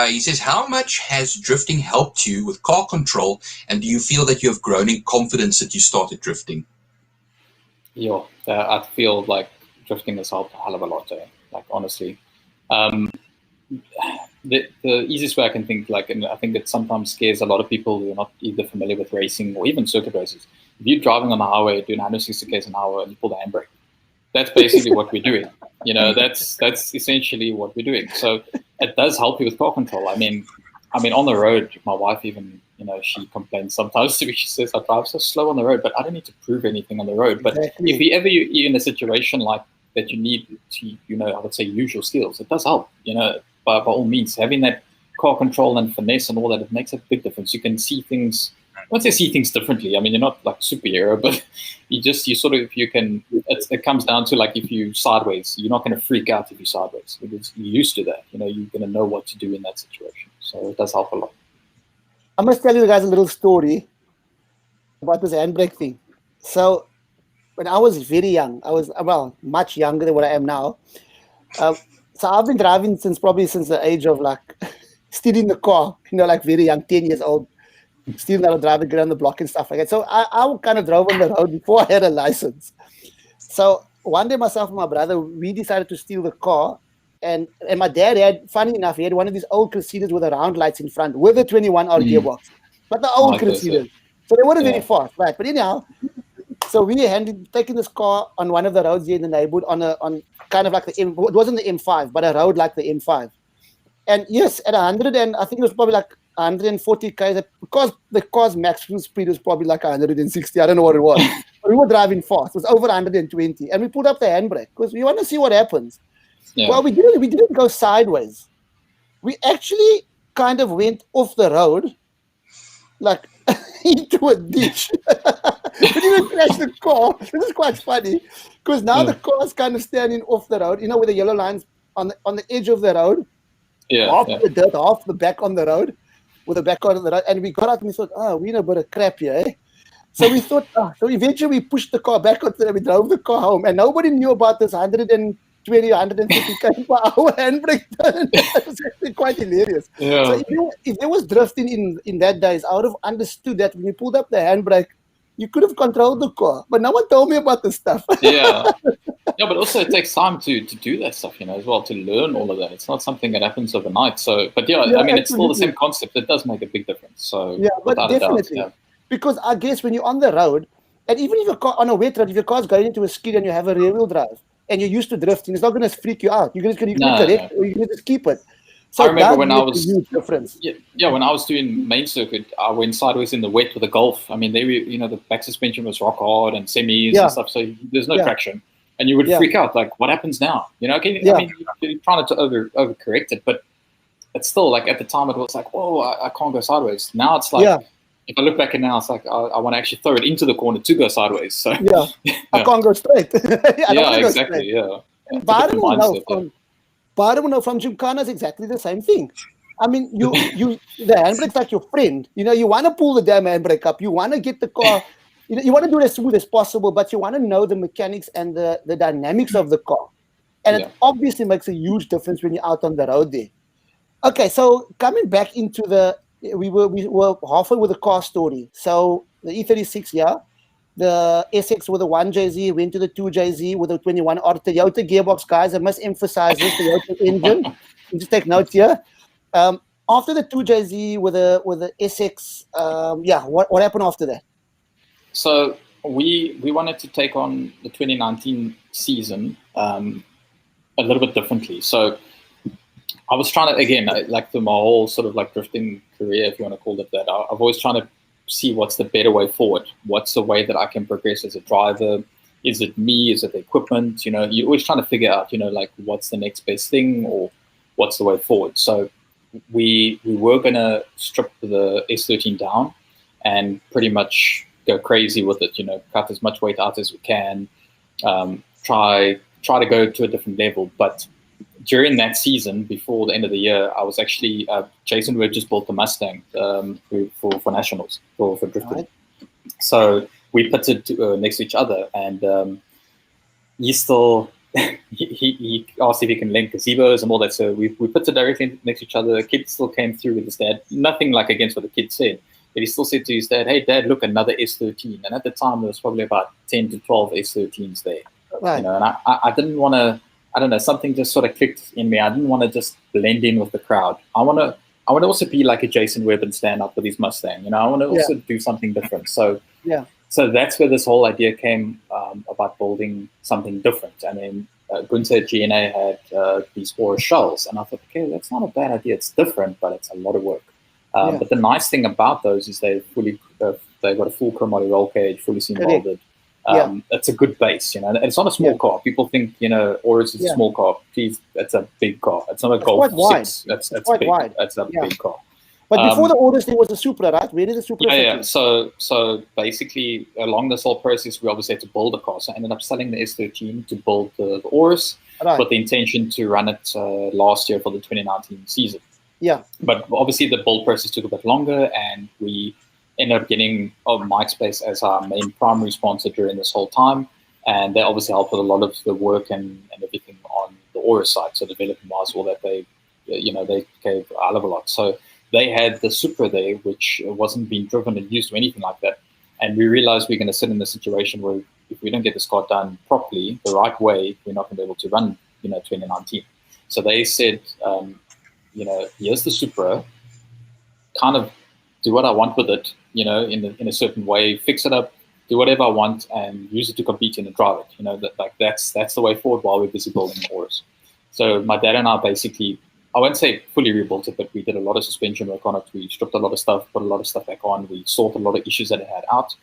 He says, how much has drifting helped you with car control, and do you feel that you have grown in confidence that you started drifting? Yeah, I feel like drifting has helped a hell of a lot, like, honestly. The easiest way I can think, and I think it sometimes scares a lot of people who are not either familiar with racing or even circuit races. If you're driving on the highway doing 160 km an hour and you pull the handbrake, that's basically what we're doing. That's essentially what we're doing. So it does help you with car control. I mean, on the road, my wife even, she complains sometimes to me. She says, I drive so slow on the road, but I don't need to prove anything on the road. But if you're in a situation like that, you need to, I would say, use your skills. It does help, by all means. Having that car control and finesse and all that, it makes a big difference. You can see things once you see things differently, I mean, you're not like superhero, but it comes down to like if you sideways, you're not going to freak out if you're sideways because you're used to that. You're going to know what to do in that situation. So it does help a lot. I must tell you guys a little story about this handbrake thing. So when I was very young, I was, well, much younger than what I am now. So I've been driving since the age of like stealing the car, like very young, 10 years old, stealing out of driving, get on the block and stuff like that. So I kind of drove on the road before I had a license. So one day myself and my brother, we decided to steal the car. And my dad had, funny enough, he had one of these old Crusaders with the round lights in front with a 21R gearbox. But the old Crusaders. So they weren't very fast, right? But anyhow, so we taking this car on one of the roads here in the neighborhood on kind of like it wasn't the M5, but a road like the M5. And yes, at 100 and I think it was probably like 140 km because the car's maximum speed was probably like 160. I don't know what it was. But we were driving fast. It was over 120. And we pulled up the handbrake because we want to see what happens. Yeah. Well, we didn't go sideways. We actually kind of went off the road, like into a ditch. We didn't crash the car. This is quite funny because now the car is kind of standing off the road, with the yellow lines on the edge of the road. Half the dirt, half the back on the road, with the back on the road. And we got out and we thought, we're in a bit of crap here, eh? So we thought, so eventually we pushed the car back onto we drove the car home. And nobody knew about this 120, 150 km per hour handbrake turn. It was actually quite hilarious. Yeah. So if there was drifting in that days, I would have understood that when you pulled up the handbrake, you could have controlled the car. But no one told me about this stuff. Yeah, but also it takes time to do that stuff, as well, to learn all of that. It's not something that happens overnight. So, but I mean, absolutely. It's still the same concept. It does make a big difference. So, yeah, but definitely. Doubt, because I guess when you're on the road, and even if your car on a wet road, if your car's going into a skid and you have a rear-wheel drive, and you're used to drifting, it's not going to freak you out. You're going to correct, or you're going to just keep it. So I remember when I was a huge difference. Yeah, when I was doing main circuit, I went sideways in the wet with a Golf. I mean, the back suspension was rock hard and semis and stuff, so there's no traction, and you would freak out. Like, what happens now? I mean, you're trying to overcorrect it, but it's still like at the time it was like, oh, I can't go sideways. Now it's like. Yeah. If I look back and now, it's like I want to actually throw it into the corner to go sideways. So I can't go straight. Exactly. Yeah. But I don't know from Gymkhana is exactly the same thing. I mean, the handbrake's like your friend. You want to pull the damn handbrake up. You want to get the car. You want to do it as smooth as possible, but you want to know the mechanics and the dynamics of the car. And it obviously makes a huge difference when you're out on the road there. Okay, so coming back into we were halfway with the car story. So the E36, the SX with the 1JZ went to the 2JZ with the 21R Toyota gearbox, guys. I must emphasize this Toyota engine. You just take notes here. After the 2JZ with the SX, what happened after that? So we wanted to take on the 2019 season a little bit differently. So I was trying to, again, like through my whole sort of like drifting career, if you want to call it that, I've always trying to see what's the better way forward. What's the way that I can progress as a driver? Is it me? Is it the equipment? You're always trying to figure out, like what's the next best thing or what's the way forward. So we were going to strip the S13 down and pretty much go crazy with it, cut as much weight out as we can, try to go to a different level. But during that season, before the end of the year, I was actually Jason Webb just bought the Mustang for nationals for drifting. Right. So we pitted next to each other, and he still he asked if he can link gazebos and all that. So we pitted directly next to each other. The kid still came through with his dad. Nothing like against what the kid said, but he still said to his dad, "Hey, Dad, look, another S13." And at the time, there was probably about 10 to 12 S13s there. Right. And I didn't want to. I don't know, something just sort of clicked in me. I didn't want to just blend in with the crowd. I want to also be like a Jason Webb and stand up with his Mustang. I want to also do something different. So that's where this whole idea came about building something different. I mean, Gunther at GNA had these Aura shells, and I thought, okay, that's not a bad idea. It's different, but it's a lot of work. But the nice thing about those is they've got a full chromatic roll cage, fully seam welded. It's a good base, and it's not a small car. People think, Aura's is a small car. Please, it's a big car. It's not a Golf 6. That's big. Wide. That's a big car. But before the Orders, there was a Supra, right? Where did the Supra fit Yeah. in? So basically, along this whole process, we obviously had to build a car. So I ended up selling the S13 to build the Urus, Right. with the intention to run it last year for the 2019 season. Yeah. But obviously, the build process took a bit longer, and we ended up getting Mike's Place as our main primary sponsor during this whole time. And they obviously helped with a lot of the work and everything on the Urus side. So development-wise, all that they gave a hell of a lot. So they had the Supra there, which wasn't being driven and used or anything like that. And we realized we're going to sit in a situation where if we don't get this car done properly, the right way, we're not going to be able to run, 2019. So they said, here's the Supra, kind of do what I want with it, in a certain way, fix it up, do whatever I want, and use it to compete in and drive it. That's the way forward while we're busy building the Urus. So my dad and I basically, I won't say fully rebuilt it, but we did a lot of suspension work on it. We stripped a lot of stuff, put a lot of stuff back on. We sorted a lot of issues that it had out.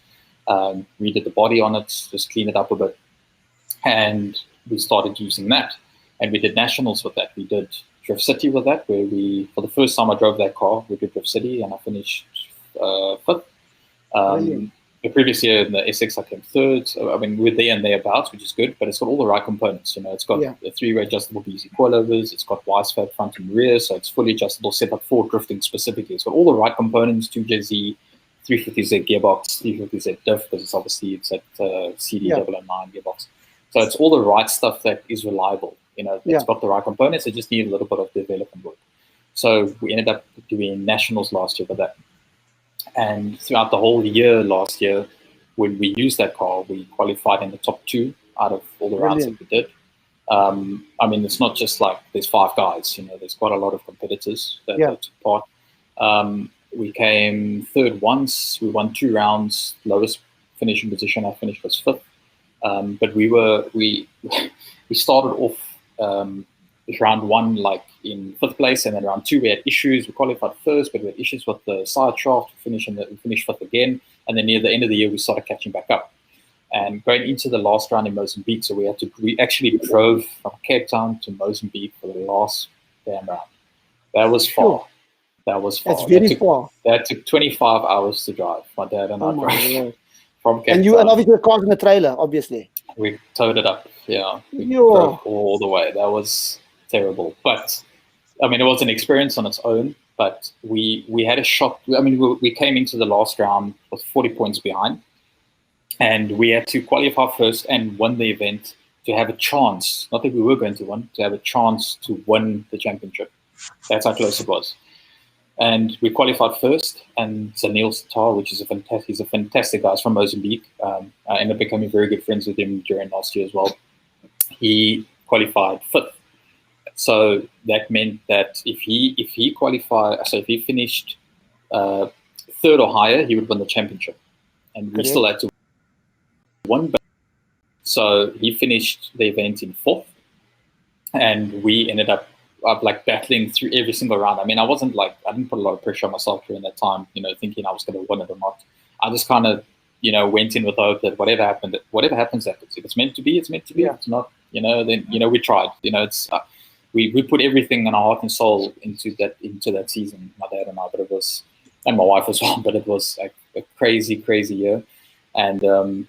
Redid the body on it, just cleaned it up a bit. And we started using that. And we did nationals with that. We did Drift City with that, where for the first time I drove that car, we did Drift City, and I finished fifth. The previous year in the SX, I came third. So, we're there and thereabouts, which is good, but it's got all the right components. It's got a three-way adjustable BZ coilovers. It's got wide-span front and rear, so it's fully adjustable, set up for drifting specifically. It's got all the right components, 2JZ, 350Z gearbox, 350Z diff, because it's at CD009 gearbox. So it's all the right stuff that is reliable. It's got the right components. It just needs a little bit of development work. So we ended up doing nationals last year with that. And throughout the whole year last year, when we used that car, we qualified in the top 2 out of all the rounds that we did. It's not just like there's 5 guys. There's quite a lot of competitors that took part. We came third once. We won 2 rounds. Lowest finishing position I finished was 5th. But we started off round 1 like in 5th place, and then round 2 we had issues. We qualified first, but we had issues with the side shaft. We finished 5th again, and then near the end of the year we started catching back up. And going into the last round in Mozambique, so we actually drove from Cape Town to Mozambique for the last damn round. That was far. That's very far. That took 25 hours to drive. My dad and I drove from Cape Town. And obviously the car's in the trailer, obviously. We towed it up. Yeah, we drove all the way. That was terrible, but it was an experience on its own. But we had a shot. We came into the last round with 40 points behind, and we had to qualify first and win the event to have a chance. Not that we were going to win, to have a chance to win the championship. That's how close it was. And we qualified first, and Zanil Satar, which is he's a fantastic guy. He's from Mozambique. I ended up becoming very good friends with him during last year as well. He qualified 5th. So that meant that if he qualified, so if he finished 3rd or higher, he would win the championship. And we still had to win. So he finished the event in 4th, and we ended up battling through every single round. I didn't put a lot of pressure on myself during that time, thinking I was going to win it or not. I just kind of, went in with the hope that whatever happens, happens. If it's meant to be, it's meant to be. If it's not, then, we tried. It's we put everything in our heart and soul into that season, my dad and I, and my wife as well, but it was a crazy, crazy year. And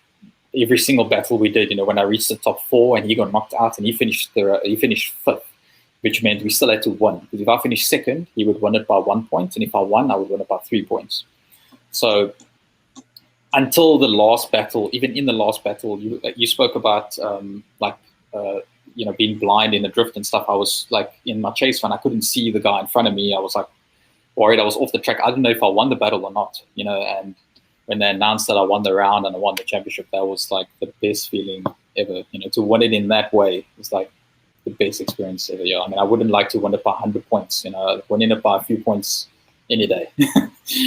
every single battle we did, when I reached the top 4 and he got knocked out and he finished 5th, which meant we still had to win. Because if I finished 2nd, he would win it by 1 point, and if I won, I would win it by 3 points. So until the last battle, even in the last battle, you spoke about being blind in the drift and stuff. I was in my chase run, I couldn't see the guy in front of me. I was worried I was off the track. I didn't know if I won the battle or not, and when they announced that I won the round and I won the championship, that was the best feeling ever. To win it in that way was the best experience ever. Yeah, I wouldn't like to win it by 100 points. Winning it by a few points any day,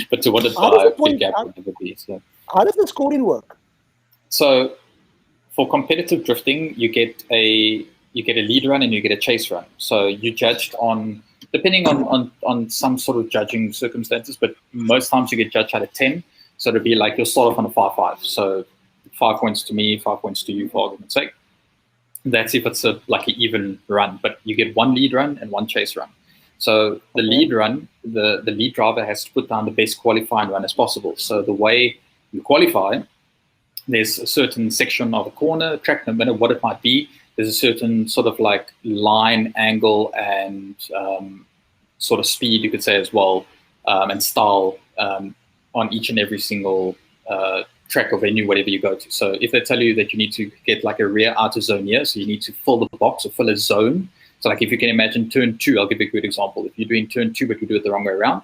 but to win it by a big gap would never be. So, how does the scoring work? So, for competitive drifting, you get a lead run and you get a chase run. So you judged on, depending on some sort of judging circumstances, but most times you get judged out of 10. So it'll be you'll start off on a 5-5. So 5 points to me, 5 points to you, for argument's sake. That's if it's an even run, but you get 1 lead run and 1 chase run. So the lead run the lead driver has to put down the best qualifying run as possible. So the way you qualify, there's a certain section of a corner, track, no matter what it might be, there's a certain sort of like line, angle, and sort of speed, you could say as well, and style on each and every single track or venue, whatever you go to. So if they tell you that you need to get like a rear outer zone here, so you need to fill the box or fill a zone. So like if you can imagine turn 2, I'll give you a good example. If you're doing turn 2, but you do it the wrong way around,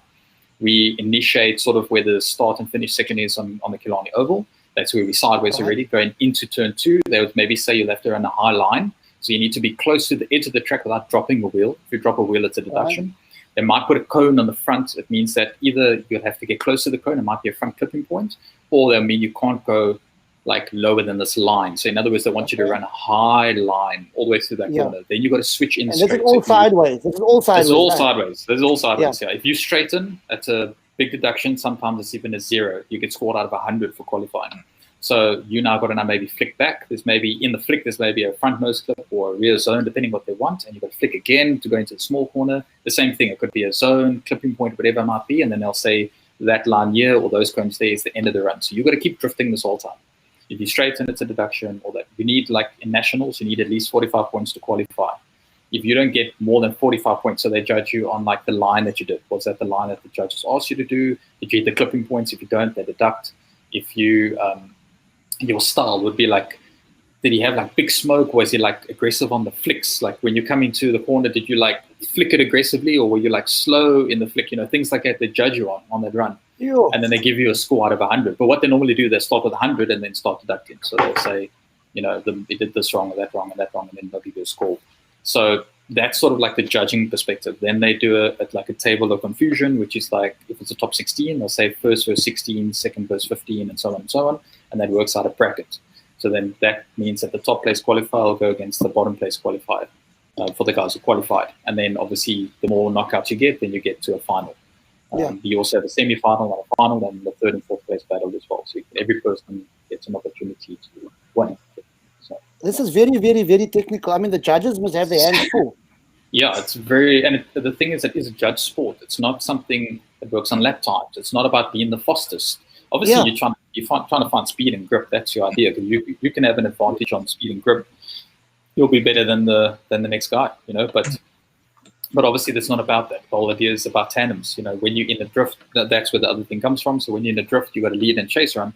we initiate sort of where the start and finish second is on the Killarney Oval. That's where we sideways already. Going into turn 2, they would maybe say you'll have to run a high line. So you need to be close to the edge of the track without dropping a wheel. If you drop a wheel, it's a deduction. They might put a cone on the front. It means that either you'll have to get close to the cone, it might be a front clipping point, or they'll mean you can't go like lower than this line. So in other words, they want you to run a high line all the way through that corner. Then you got to switch in straight. This is all sideways. This is all sideways. This is all sideways. This is all sideways. Yeah. If you straighten, that's a big deduction. Sometimes it's even a 0. You get scored out of 100 for qualifying. So you now got to maybe flick back. There's maybe in the flick, there's maybe a front nose clip or a rear zone, depending what they want. And you've got to flick again to go into the small corner. The same thing. It could be a zone, clipping point, whatever it might be. And then they'll say that line here or those cones there is the end of the run. So you've got to keep drifting this whole time. If you straighten, it's a deduction. Or that you need, like in nationals, you need at least 45 points to qualify. If you don't get more than 45 points, so they judge you on like the line that you did. Was that the line that the judges asked you to do? Did you get the clipping points? If you don't, they deduct. If you your style would be like, did he have like big smoke? Was he like aggressive on the flicks? Like when you come into the corner, did you like flick it aggressively or were you like slow in the flick? You know, things like that they judge you on that run. And then they give you a score out of 100. But what they normally do, they start with 100 and then start deducting. So they'll say, you know, they did this wrong or that wrong and that wrong, and then they'll give you a score. So that's sort of like the judging perspective. Then they do like a table of confusion, which is like, if it's a top 16, they'll say first verse 16, second verse 15, and so on and so on. And that works out a bracket. So then that means that the top place qualifier will go against the bottom place qualifier for the guys who qualified. And then obviously the more knockouts you get, then you get to a final. You also have a semi-final and a final, and the third and fourth place battle as well. So every person gets an opportunity to win. So this is very, very, very technical. I mean, the judges must have their hands full. Yeah, it's very, and the thing is, it is a judge sport. It's not something that works on lap times. It's not about being the fastest. Obviously, you're trying to find speed and grip. That's your idea. Because you can have an advantage on speed and grip. You'll be better than the next guy, you know. But obviously, that's not about that. The whole idea is about tandems. You know, when you're in a drift, that's where the other thing comes from. So when you're in a drift, you got a lead and chase run.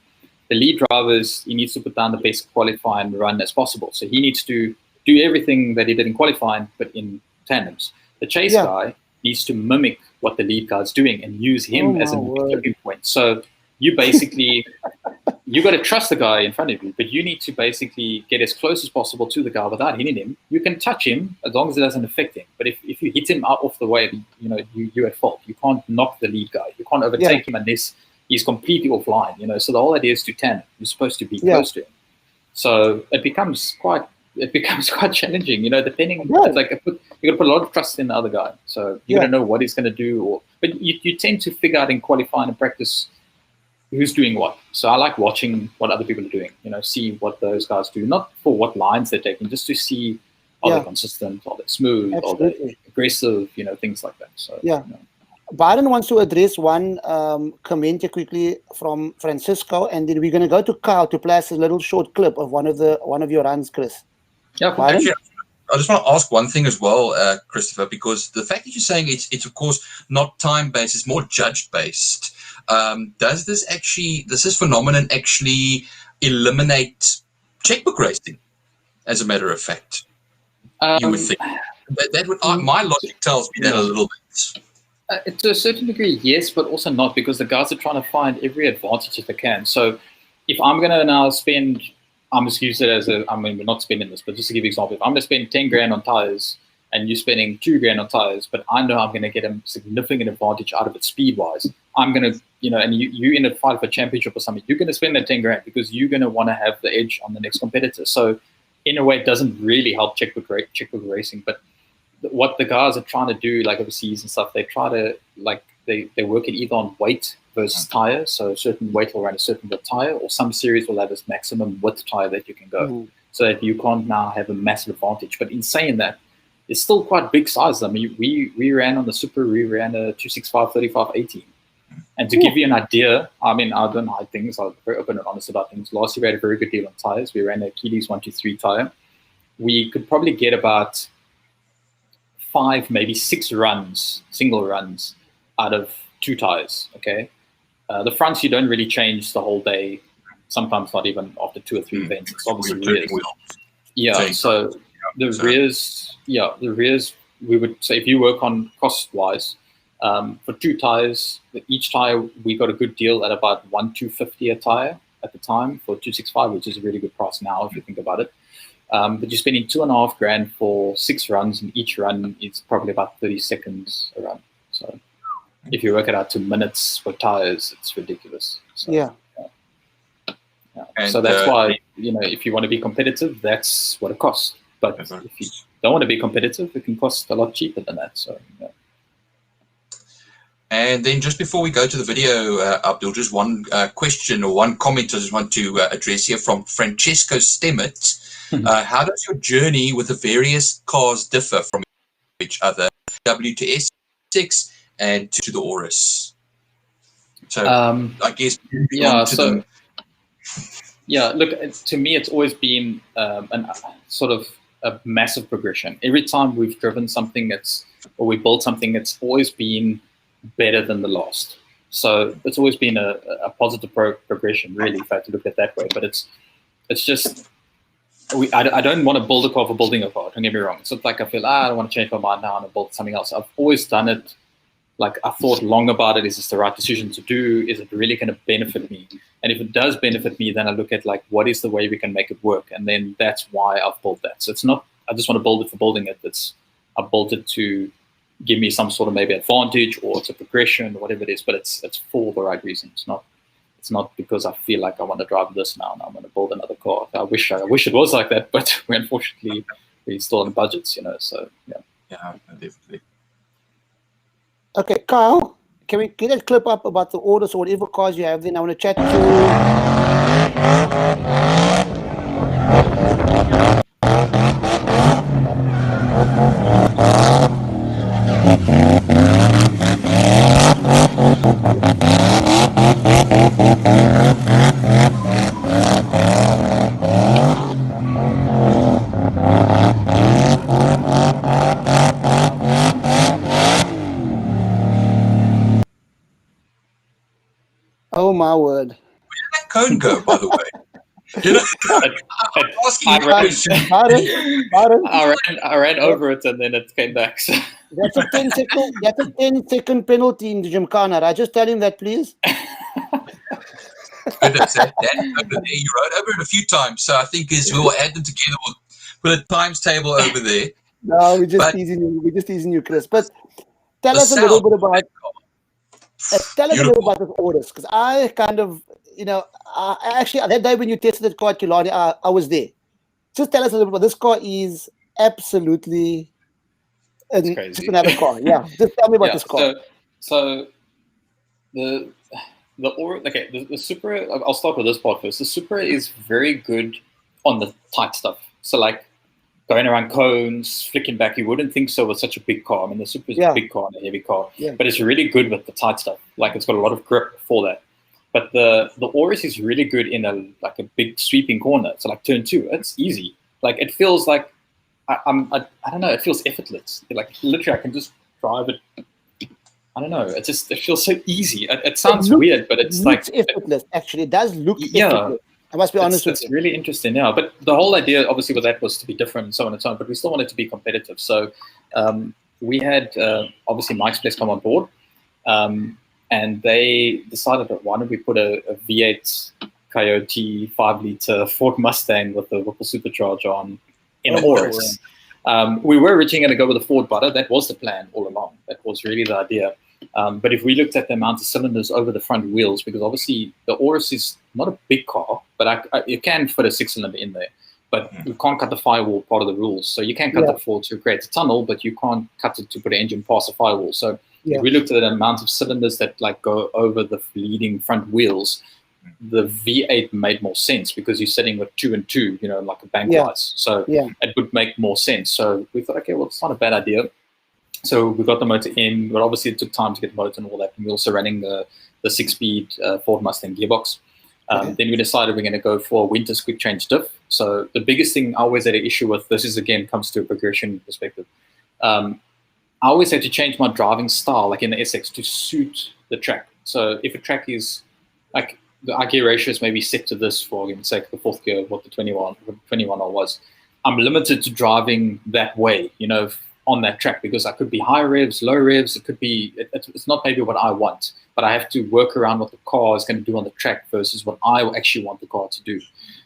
The lead drivers, he needs to put down the best qualifying run as possible. So he needs to do everything that he did in qualifying, but in tandems. The chase guy needs to mimic what the lead guy's doing and use him as a flipping point. So you basically, you got to trust the guy in front of you, but you need to basically get as close as possible to the guy without hitting him. You can touch him as long as it doesn't affect him. But if you hit him out off the way, you know, you're at fault. You can't knock the lead guy. You can't overtake him unless he's completely offline, you know. So the whole idea is to tandem. You're supposed to be close to him. So it becomes quite challenging, you know, depending on, like, you got to put a lot of trust in the other guy. So you got to know what he's going to do. But you tend to figure out in qualifying and practice who's doing what. So I like watching what other people are doing, you know, see what those guys do, not for what lines they're taking, just to see are they consistent, are they smooth, are they aggressive, you know, things like that. So you know. Byron wants to address one comment here quickly from Francisco, and then we're going to go to Carl to play us a little short clip of one of your runs, Chris. Yeah, actually, I just want to ask one thing as well, Christopher, because the fact that you're saying it's of course not time-based, it's more judge-based. Does this phenomenon actually eliminate checkbook racing, as a matter of fact? You would think. That would, my logic tells me that a little bit. To a certain degree, yes, but also not, because the guys are trying to find every advantage that they can. So if I'm going to now spend, I'm just use it as I mean, we're not spending this, but just to give you an example, if I'm going to spend 10 grand on tires and you're spending 2 grand on tires, but I know I'm going to get a significant advantage out of it speed-wise, I'm going to, you know, and you in a fight for a championship or something, you're going to spend that 10 grand because you're going to want to have the edge on the next competitor. So in a way, it doesn't really help checkbook racing, but what the guys are trying to do, like overseas and stuff, they try to, like, they work it either on weight versus tire. So a certain weight will run a certain width tire, or some series will have this maximum width tire that you can go, so that you can't now have a massive advantage. But in saying that, it's still quite big size. I mean, we ran on the Super, we ran a 265 35 18. And to give you an idea, I mean, I don't hide things. I'm very open and honest about things. Last year, we had a very good deal on tires. We ran a Achilles 123 tire. We could probably get about 5, maybe 6 runs, single runs, out of 2 tires, okay? The fronts, you don't really change the whole day, sometimes not even after 2 or 3 events. It's obviously rears. Yeah, so the rears, we would say if you work on cost-wise, for 2 tires, each tire, we got a good deal at about $1,250 a tire at the time for 265, which is a really good price now if you think about it. But you're spending $2.5 grand for 6 runs, and each run is probably about 30 seconds a run. So if you work it out to minutes for tires, it's ridiculous. So, Yeah. And, so that's why, if you want to be competitive, that's what it costs. But if you don't want to be competitive, it can cost a lot cheaper than that. So, yeah. And then just before we go to the video, Abdul, just one question or one comment I just want to address here from Francesco Stemmet. How does your journey with the various cars differ from each other, W to S6 and to the Aurus? So I guess look, to me, it's always been sort of a massive progression. Every time we've driven something or we built something, it's always been better than the last. So it's always been a positive progression, really, if I had to look at it that way. But it's just, I don't want to build a car for building a car, don't get me wrong. It's not like I feel, I don't want to change my mind now and build something else. I've always done it like I thought long about it. Is this the right decision to do? Is it really going to benefit me? And if it does benefit me, then I look at like, what is the way we can make it work? And then that's why I've built that. So it's not, I just want to build it for building it. I built it to give me some sort of maybe advantage, or it's a progression or whatever it is, but it's for the right reason. It's not because I feel like I want to drive this now and I want to build another car. I wish it was like that, but unfortunately we're still on budgets, so yeah. Yeah, definitely. Okay, Kyle, can we get a clip up about the orders or whatever cars you have? Then I want to chat to oh my word. Where did that cone go, by the way? I'm asking you questions. I ran over it and then it came back. So. That's a 10-second penalty in the Gymkhana. I just tell him that, please. Goodness, that over there, you rode over it a few times, so I think we'll add them together. We'll put a times table over there. No, we're just teasing you, Chris. But tell us a little bit about this orders, because I kind of, actually that day when you tested the car at Killarney, I was there. Just tell us a little bit about this car. Is absolutely just another car. Yeah, just tell me about this car. So the Supra, I'll start with this part first. The Supra is very good on the tight stuff. So like going around cones, flicking back, you wouldn't think so with such a big car. I mean, the Supra is a big car and a heavy car, but it's really good with the tight stuff. Like it's got a lot of grip for that. But the Aurus is really good in a big sweeping corner. So like turn 2, it's easy. Like it feels like I don't know. It feels effortless. Like literally, I can just drive it. I don't know. It feels so easy. It sounds weird, but it's like effortless. Actually, it does look effortless. I must be honest with you. It's really interesting, yeah. But the whole idea, obviously, with that was to be different and so on and so on. But we still wanted to be competitive. So we had obviously Mike's Place come on board, and they decided that why don't we put a V8 Coyote 5-liter Ford Mustang with a Whipple supercharger on in Aurus. We were originally going to go with a Ford Butter. That was the plan all along. That was really the idea. But if we looked at the amount of cylinders over the front wheels, because obviously the Aurus is not a big car, but you can fit a 6-cylinder in there. But you can't cut the firewall, part of the rules. So you can cut the floor to create a tunnel, but you can't cut it to put an engine past the firewall. So if we looked at the amount of cylinders that go over the leading front wheels, the V8 made more sense because you're sitting with 2 and 2, like a bank-wise. So it would make more sense. So we thought, okay, well, it's not a bad idea. So we got the motor in, but obviously it took time to get the motor and all that. And we're also running the 6-speed Ford Mustang gearbox. Then we decided we're going to go for winter's quick change diff. So the biggest thing I always had an issue with, this is again comes to a progression perspective. I always had to change my driving style, like in the SX, to suit the track. So if a track is like our gear ratio is maybe set to this, for argument's sake, the fourth gear, what the 21 was, I'm limited to driving that way, on that track, because I could be high revs, low revs. It could be, it's not maybe what I want, but I have to work around what the car is going to do on the track versus what I actually want the car to do.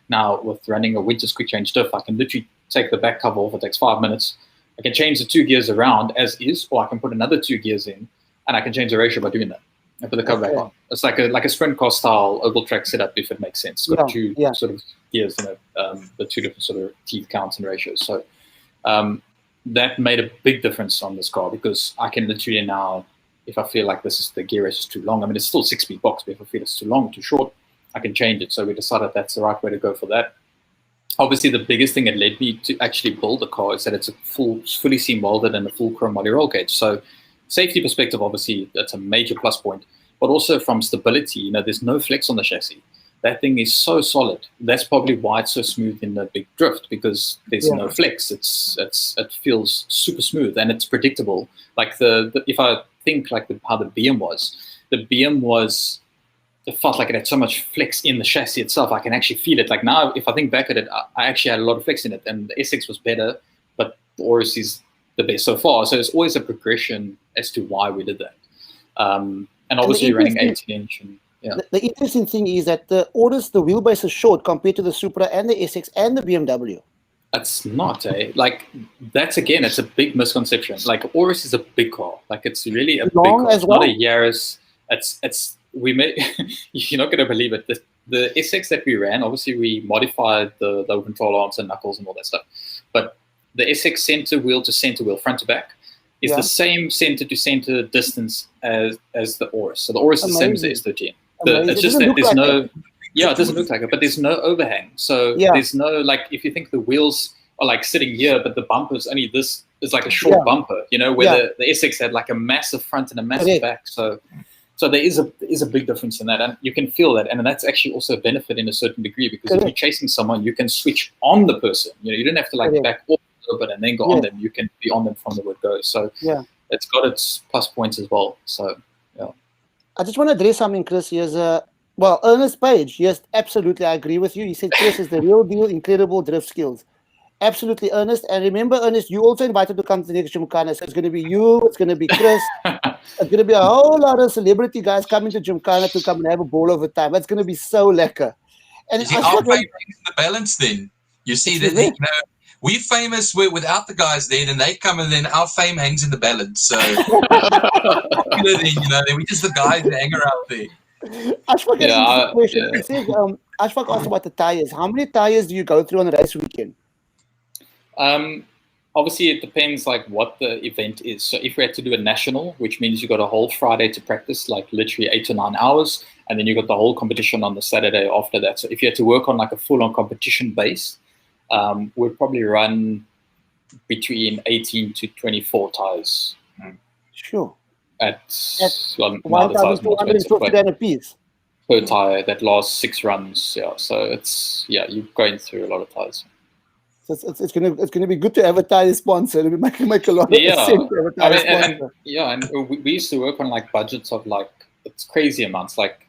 Now, with running a winter's quick change diff, I can literally take the back cover off. It takes 5 minutes. I can change the 2 gears around as is, or I can put another 2 gears in, and I can change the ratio by doing that. And put the cover back on. It's like a sprint car style oval track setup, if it makes sense. Got 2 sort of gears, the 2 different sort of teeth counts and ratios. So that made a big difference on this car, because I can literally now, if I feel like the gear ratio is too long, I mean, it's still a 6-speed box, but if I feel it's too long, too short, I can change it. So we decided that's the right way to go for that. Obviously, the biggest thing that led me to actually build the car is that it's a fully seam welded and a full chrome moly roll cage. So safety perspective, obviously, that's a major plus point. But also from stability, there's no flex on the chassis. That thing is so solid. That's probably why it's so smooth in the big drift, because there's no flex. It feels super smooth and it's predictable. Like if I think like how the BM was, it felt like it had so much flex in the chassis itself. I can actually feel it. Like now, if I think back at it, I actually had a lot of flex in it, and the SX was better, but the Urus is the best so far. So there's always a progression as to why we did that. And obviously running 18-inch. The interesting thing is that the Urus, the wheelbase is short compared to the Supra and the SX and the BMW. It's not, Like, that's, again, it's a big misconception. Like, Urus is a big car. Like, it's really a big car. It's not a Yaris. You're not going to believe it. The SX that we ran, obviously we modified the low control arms and knuckles and all that stuff. But the SX center wheel to center wheel, front to back, is the same center to center distance as the Urus. So the Urus is the same as the S13. It's just that there's no, it doesn't look like it, but there's no overhang. So there's no, like, if you think the wheels are like sitting here, but the bumper's only this is like a short bumper, where the SX had like a massive front and a massive back. So there is a big difference in that, and you can feel that, and that's actually also a benefit in a certain degree, because if you're chasing someone, you can switch on the person. You don't have to like back off a little bit and then go on them. You can be on them from the word go. So it's got its plus points as well. So I just want to address something, Chris. Here's Ernest Page. Yes, absolutely, I agree with you. He said Chris is the real deal, incredible drift skills. Absolutely, Ernest. And remember, Ernest, you also invited to come to the next Gymkhana. So it's going to be you, it's going to be Chris. It's going to be a whole lot of celebrity guys coming to Gymkhana to come and have a ball over time. That's going to be so lekker. And you see, our fame hangs in the balance then. You see, that we're famous without the guys there, and they come and then our fame hangs in the balance. So, then we're just the guys that hang around there. Ashfaq has a question. He says, Ashfaq asked about the tires. How many tires do you go through on a race weekend? Obviously, it depends like what the event is. So if we had to do a national, which means you got a whole Friday to practice, like literally 8 to 9 hours, and then you got the whole competition on the Saturday after that. So if you had to work on like a full-on competition base, we'd probably run between 18 to 24 tires. Sure. At 1,250 apiece per tire that lasts 6 runs. Yeah, so it's you're going through a lot of tires. So it's gonna be good to advertise a sponsor. It make a lot of sense to advertise a sponsor. And we used to work on like budgets of like it's crazy amounts. Like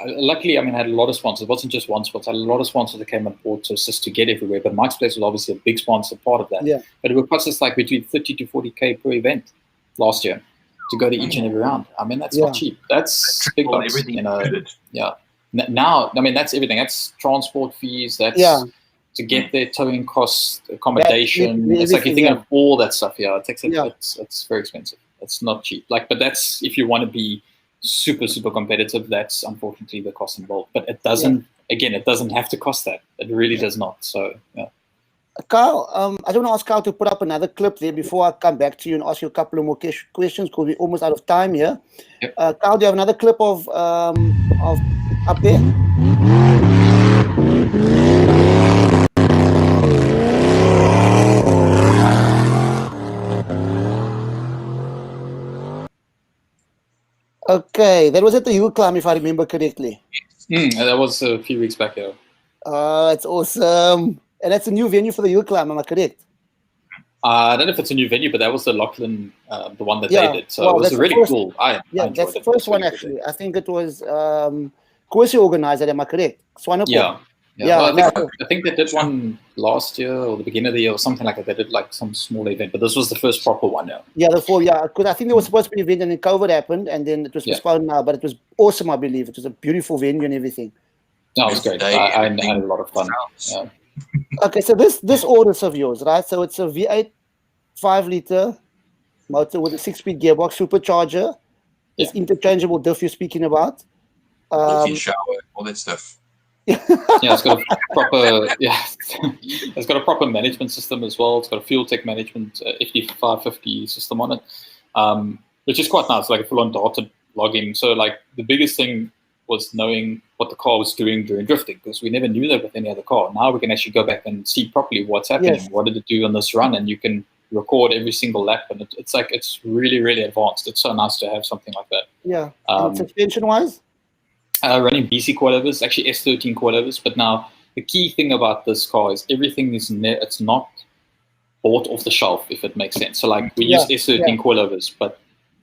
luckily, I had a lot of sponsors. It wasn't just one sponsor. I had a lot of sponsors that came on board to assist to get everywhere. But Mike's Place was obviously a big sponsor part of that. Yeah. But it would cost us like between 30 to 40K per event last year to go to each and every round. That's not cheap. That's big bucks, everything. Yeah. Now, that's everything. That's transport fees. That's to get there, towing costs, accommodation. It's like you think of all that stuff. It's very expensive. It's not cheap. But that's if you want to be super, super competitive. That's unfortunately the cost involved. But it doesn't. Again, it doesn't have to cost that. It really does not. So Kyle, I don't want to ask Kyle to put up another clip there before I come back to you and ask you a couple of more questions because we're almost out of time here. Kyle, do you have another clip of up there? Okay, that was at the hill climb, if I remember correctly. That was a few weeks back, yeah. It's awesome. And that's a new venue for the hill climb, am I correct? I don't know if it's a new venue, but that was the Lachlan, the one that Yeah, they did. So well, it was that's the really first- cool. I Yeah, enjoyed that's the it. first It was one, really actually. I think it was Corsi organized it, am I correct? Swanepoel. Yeah. Yeah, Well, I think they did one last year or the beginning of the year or something like that. They did like some small event, but this was the first proper one. Yeah. Yeah, because I think there was supposed to be an event and then COVID happened and then it was Yeah. postponed now, but it was awesome, I believe. It was a beautiful venue and everything. No, it was great. I had a lot of fun. Yeah. Okay, so this Aurus of yours, right? So it's a V8 5-liter motor with a 6-speed gearbox, supercharger. This interchangeable diff you're speaking about. Built-in shower, all that stuff. Yeah, it's got a proper it's got a proper management system as well. It's got a fuel tech management FD550 system on it, which is quite nice, like a full-on data login. So like the biggest thing was knowing what the car was doing during drifting, because we never knew that with any other car. Now we can actually go back and see properly what's happening. Yes. What did it do on this run, and you can record every single lap, and it's really, really advanced. It's so nice to have something like that. Yeah. And suspension-wise? Running BC coilovers, actually S13 coilovers. But now the key thing about this car is everything is it's not bought off the shelf, if it makes sense. So like we use S13 coilovers, but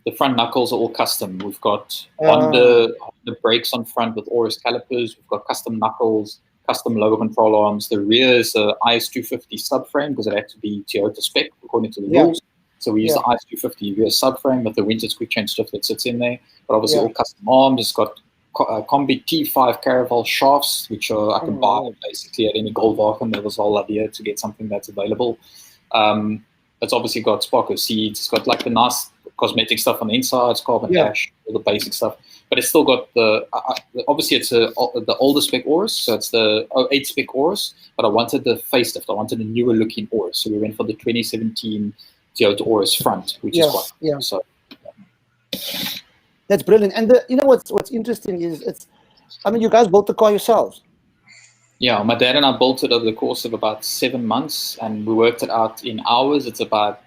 the front knuckles are all custom. We've got Honda brakes on front with Aurus calipers. We've got custom knuckles, custom logo control arms. The rear is a IS250 subframe because it had to be Toyota spec according to the rules. So we use the IS250 rear subframe with the Winters quick change stuff that sits in there. But obviously all custom arms. It's got Combi T5 Caravel shafts, which I can buy basically at any Goldwagen. That was the whole idea, to get something that's available. It's obviously got Sparko seats. It's got like the nice cosmetic stuff on the inside. It's carbon dash, all the basic stuff. But it's still got the obviously it's the older spec Aurus, so it's the 08 spec Aurus. But I wanted the facelift. I wanted a newer looking Aurus, so we went for the 2017 Toyota Aurus front, which is quite so. That's brilliant. And you know what's interesting is you guys built the car yourselves. Yeah, my dad and I built it over the course of about 7 months, and we worked it out in hours. It's about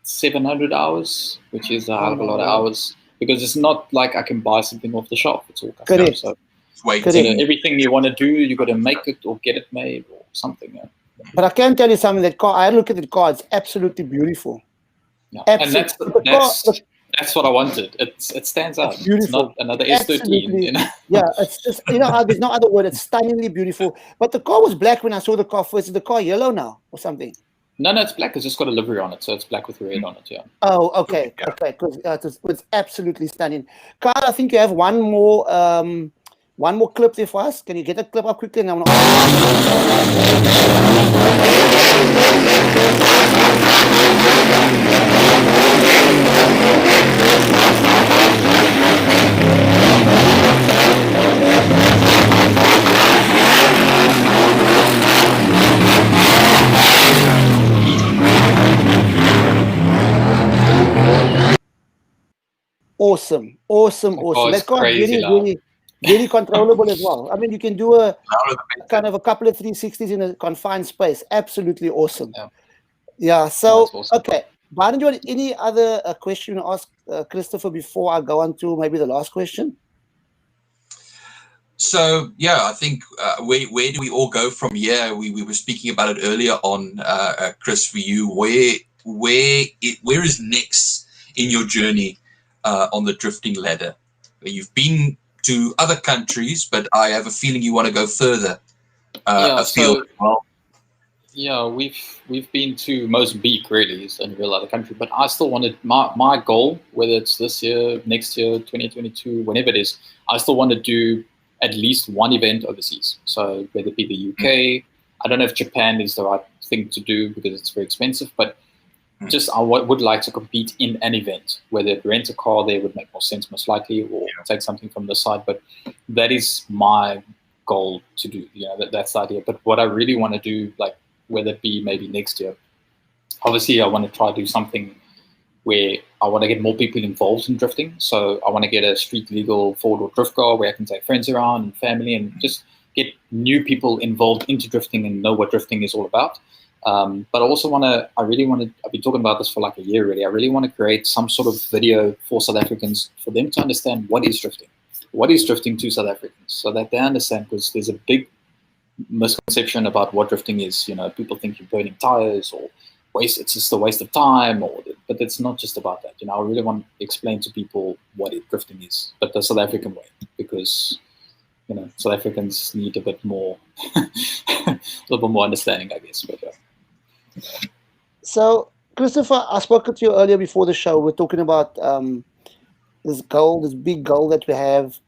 700 hours, which is a hell of a lot of hours, because it's not like I can buy something off the shelf. It's all custom. Correct. So Waiting. everything you want to do, you got to make it or get it made or something. Yeah. But I can tell you something, that car, I look at the car, it's absolutely beautiful. Yeah. Absolutely. And that's what I wanted. It stands out. It's beautiful. It's not another S13. You know? Yeah, it's just, how there's no other word. It's stunningly beautiful. But the car was black when I saw the car first. Is the car yellow now or something? No, it's black. It's just got a livery on it, so it's black with red on it. Yeah. Oh, okay, okay. Because it's absolutely stunning. Carl, I think you have one more clip there for us. Can you get a clip up quickly? And I want Awesome. That car is really controllable as well. I mean, you can do a kind of a couple of 360s in a confined space. Absolutely awesome. Yeah. So, awesome. Okay. Baden, do you want any other question to ask Christopher before I go on to maybe the last question? So I think where do we all go from here? We were speaking about it earlier on, Chris. For you, where is next in your journey on the drifting ladder? You've been to other countries, but I have a feeling you want to go further afield as well. Yeah, we've been to Mozambique, really, is a real other country. But I still wanted my goal, whether it's this year, next year, 2022, whenever it is, I still want to do at least one event overseas. So whether it be the UK, I don't know if Japan is the right thing to do because it's very expensive, but just I would like to compete in an event. Whether rent a car there would make more sense, most likely, or take something from the side. But that is my goal to do. That's the idea. But what I really want to do, like whether it be maybe next year, obviously I want to try to do something where I want to get more people involved in drifting. So I want to get a street legal four-door drift car where I can take friends around and family and just get new people involved into drifting and know what drifting is all about. But I really want to, I've been talking about this for like a year already. I really want to create some sort of video for South Africans, for them to understand what is drifting. What is drifting to South Africans, so that they understand, because there's a big misconception about what drifting is. People think you're burning tires or it's just a waste of time, but it's not just about that. I really want to explain to people what drifting is, but the South African way, because South Africans need a bit more, a little bit more understanding, I guess. But So, Christopher, I spoke to you earlier before the show. We're talking about this big goal that we have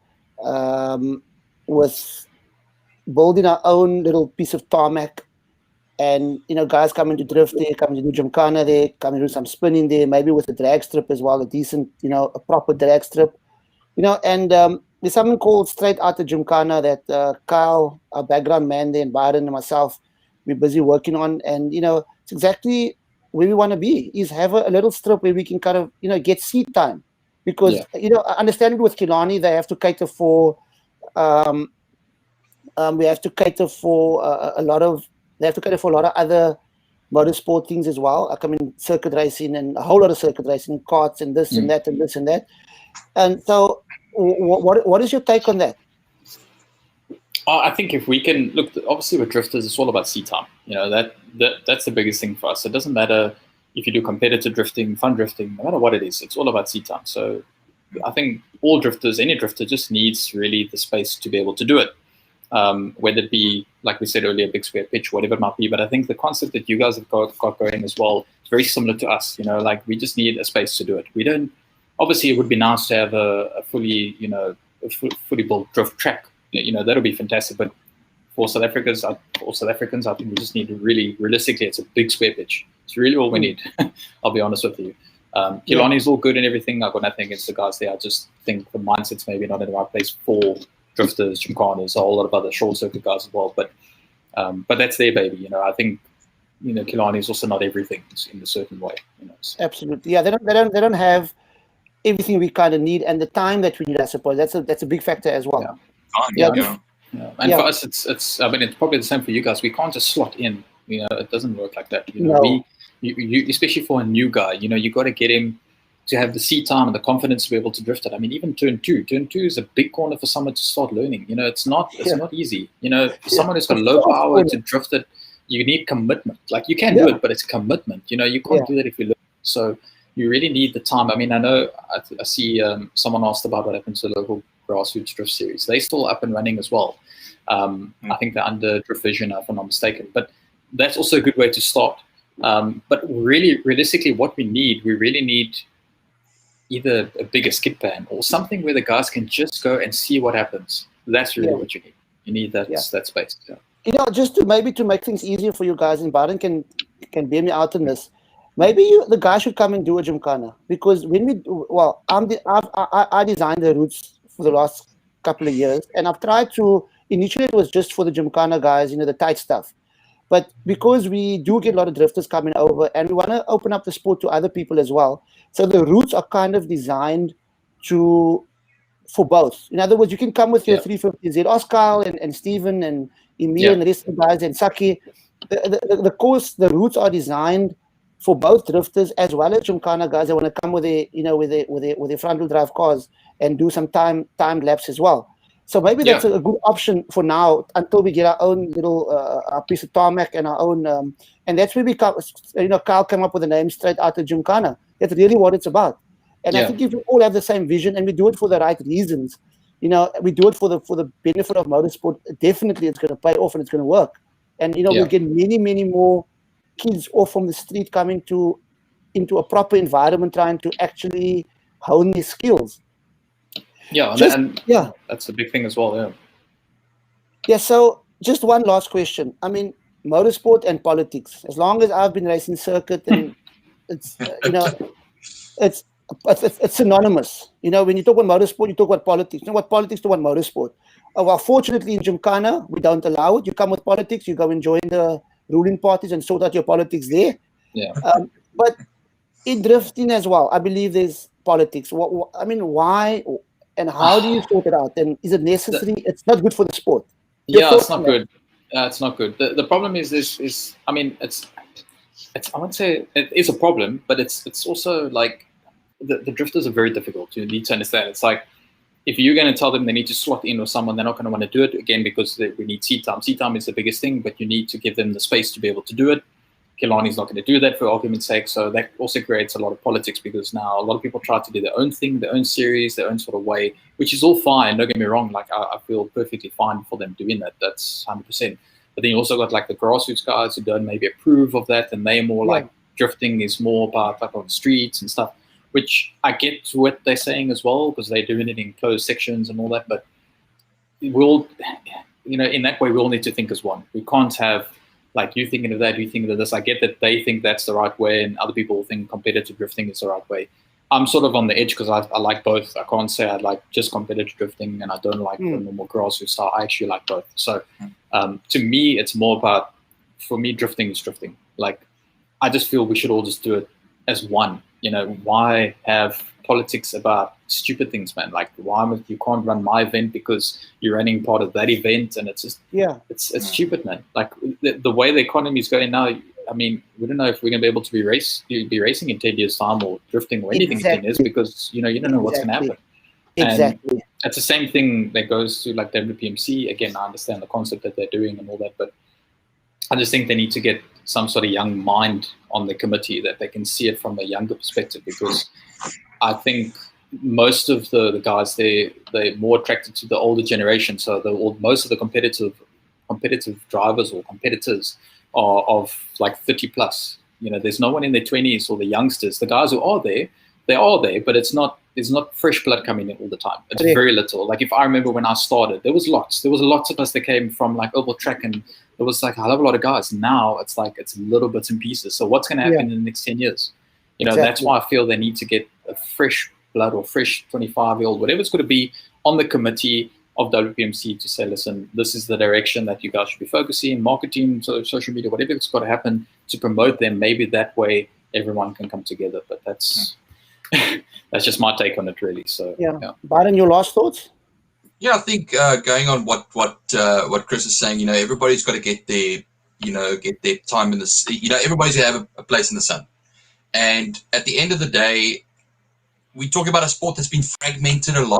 with building our own little piece of tarmac. And, guys coming to drift there, coming to do Gymkhana there, coming to do some spinning there, maybe with a drag strip as well, a decent, a proper drag strip. And there's something called Straight Out of Gymkhana that Kyle, our background man there, and Byron and myself, we're busy working on. And, it's exactly where we want to be, is have a little strip where we can kind of, get seat time. Because, understanding with Kilani, they have to cater for, we have to cater for a lot of other motorsport things as well. Like, circuit racing and a whole lot of circuit racing and karts and this and that and this and that. And so, what is your take on that? I think if we can look, obviously with drifters, it's all about seat time. That's the biggest thing for us. It doesn't matter if you do competitive drifting, fun drifting, no matter what it is. It's all about seat time. So I think all drifters, any drifter, just needs really the space to be able to do it. Whether it be, like we said earlier, big square pitch, whatever it might be. But I think the concept that you guys have got going as well is very similar to us. Like, we just need a space to do it. We don't. Obviously, it would be nice to have a fully, fully built drift track. That'll be fantastic. But for South Africans, I think we just need to really, realistically, it's a big square pitch. It's really all we need. I'll be honest with you. Kilani's all good and everything. I've got nothing against the guys there. I just think the mindset's maybe not in the right place for drifters, Gymkhanas, a whole lot of other short circuit guys as well. But that's their baby. I think Kilani is also not everything in a certain way. So. Absolutely, yeah. They don't have everything we kind of need, and the time that we need, I suppose. That's a big factor as well. Yeah. And for us, it's probably the same for you guys. We can't just slot in. It doesn't work like that. No. You especially for a new guy, you got to get him to have the seat time and the confidence to be able to drift it. Even turn two is a big corner for someone to start learning. It's not easy. For someone who's got low power to drift it, you need commitment. Like, you can do it, but it's commitment. You can't do that if you learn. So you really need the time. I know I see someone asked about what happened to the local Grassroots drift series. They're still up and running as well. I think they're under Drift Vision, if I'm not mistaken. But that's also a good way to start. But really, realistically, what we really need either a bigger skid pan or something where the guys can just go and see what happens. That's really what you need. You need that space. Yeah. Just to make things easier for you guys, and Baden can bear me out on this. Maybe the guy should come and do a Gymkhana, because I designed the routes for the last couple of years, and I've tried to. Initially, it was just for the Gymkhana guys, the tight stuff. But because we do get a lot of drifters coming over, and we want to open up the sport to other people as well, so the routes are kind of designed for both. In other words, you can come with your 350Z. Ask Kyle and Stephen and Emil and the rest of the guys and Saki. The routes are designed for both drifters as well as Gymkhana guys that want to come with their front wheel drive cars and do some time lapse as well. So maybe that's a good option for now until we get our own little piece of tarmac and our own, and that's where we come. Kyle came up with the name Straight Out of Gymkhana. That's really what it's about. And I think if we all have the same vision and we do it for the right reasons, we do it for the benefit of motorsport. Definitely, it's going to pay off and it's going to work. And we'll get many, many more kids off from the street coming into a proper environment, trying to actually hone their skills. That's a big thing as well. Yeah. So just one last question. Motorsport and politics. As long as I've been racing circuit, and it's it's synonymous. When you talk about motorsport, you talk about politics. What politics to what motorsport? Well, fortunately in Gymkhana, we don't allow it. You come with politics, you go and join the ruling parties and sort out your politics there. Yeah. But in drifting as well, I believe there's politics. Why and how do you sort it out? And is it necessary? It's not good for the sport. It's not good. It's not good. The problem is it's I wouldn't say it is a problem, but it's also like the drifters are very difficult. You need to understand. It's like if you're going to tell them they need to slot in with someone, they're not going to want to do it again because we need seat time. Seat time is the biggest thing, but you need to give them the space to be able to do it. Killarney's not going to do that for argument's sake, so that also creates a lot of politics because now a lot of people try to do their own thing, their own series, their own sort of way, which is all fine. Don't get me wrong. Like I feel perfectly fine for them doing that. That's 100%. But then you also got like the grassroots guys who don't maybe approve of that, and they're more like drifting is more about like on the streets and stuff, which I get what they're saying as well because they're doing it in closed sections and all that. But we'll, in that way, we all need to think as one. We can't have like you thinking of that, you thinking of this. I get that they think that's the right way, and other people think competitive drifting is the right way. I'm sort of on the edge because I like both. I can't say I like just competitive drifting and I don't like the normal grassroots style. I actually like both. So to me, it's more about, for me, drifting is drifting. Like, I just feel we should all just do it as one. Why have politics about stupid things, man? Like, why you can't run my event because you're running part of that event, and it's just it's stupid, man. Like the way the economy is going now. I mean, we don't know if we're going to be able to be racing in 10 years' time or drifting or anything in 10 years because, you don't know what's going to happen. Exactly. And it's the same thing that goes to like WPMC. Again, I understand the concept that they're doing and all that, but I just think they need to get some sort of young mind on the committee that they can see it from a younger perspective because I think most of the guys, they're more attracted to the older generation. So most of the competitive drivers or competitors are of like 30 plus. There's no one in their 20s or the youngsters. The guys who are there, they are there, but there's not fresh blood coming in all the time. It's very little. Like if I remember when I started, there was lots of us that came from like oval track, and there was like a hell of a lot of guys. Now it's like it's little bits and pieces. So what's going to happen in the next 10 years? That's why I feel they need to get a fresh blood or fresh 25-year-old, whatever it's going to be, on the committee of WPMC to say, listen, this is the direction that you guys should be focusing, marketing, social media, whatever it's got to happen to promote them. Maybe that way everyone can come together. But that's that's just my take on it, really. So Byron, your last thoughts? Yeah, I think going on what Chris is saying, everybody's got to get their time in the, everybody's got to have a place in the sun. And at the end of the day, we talk about a sport that's been fragmented a lot.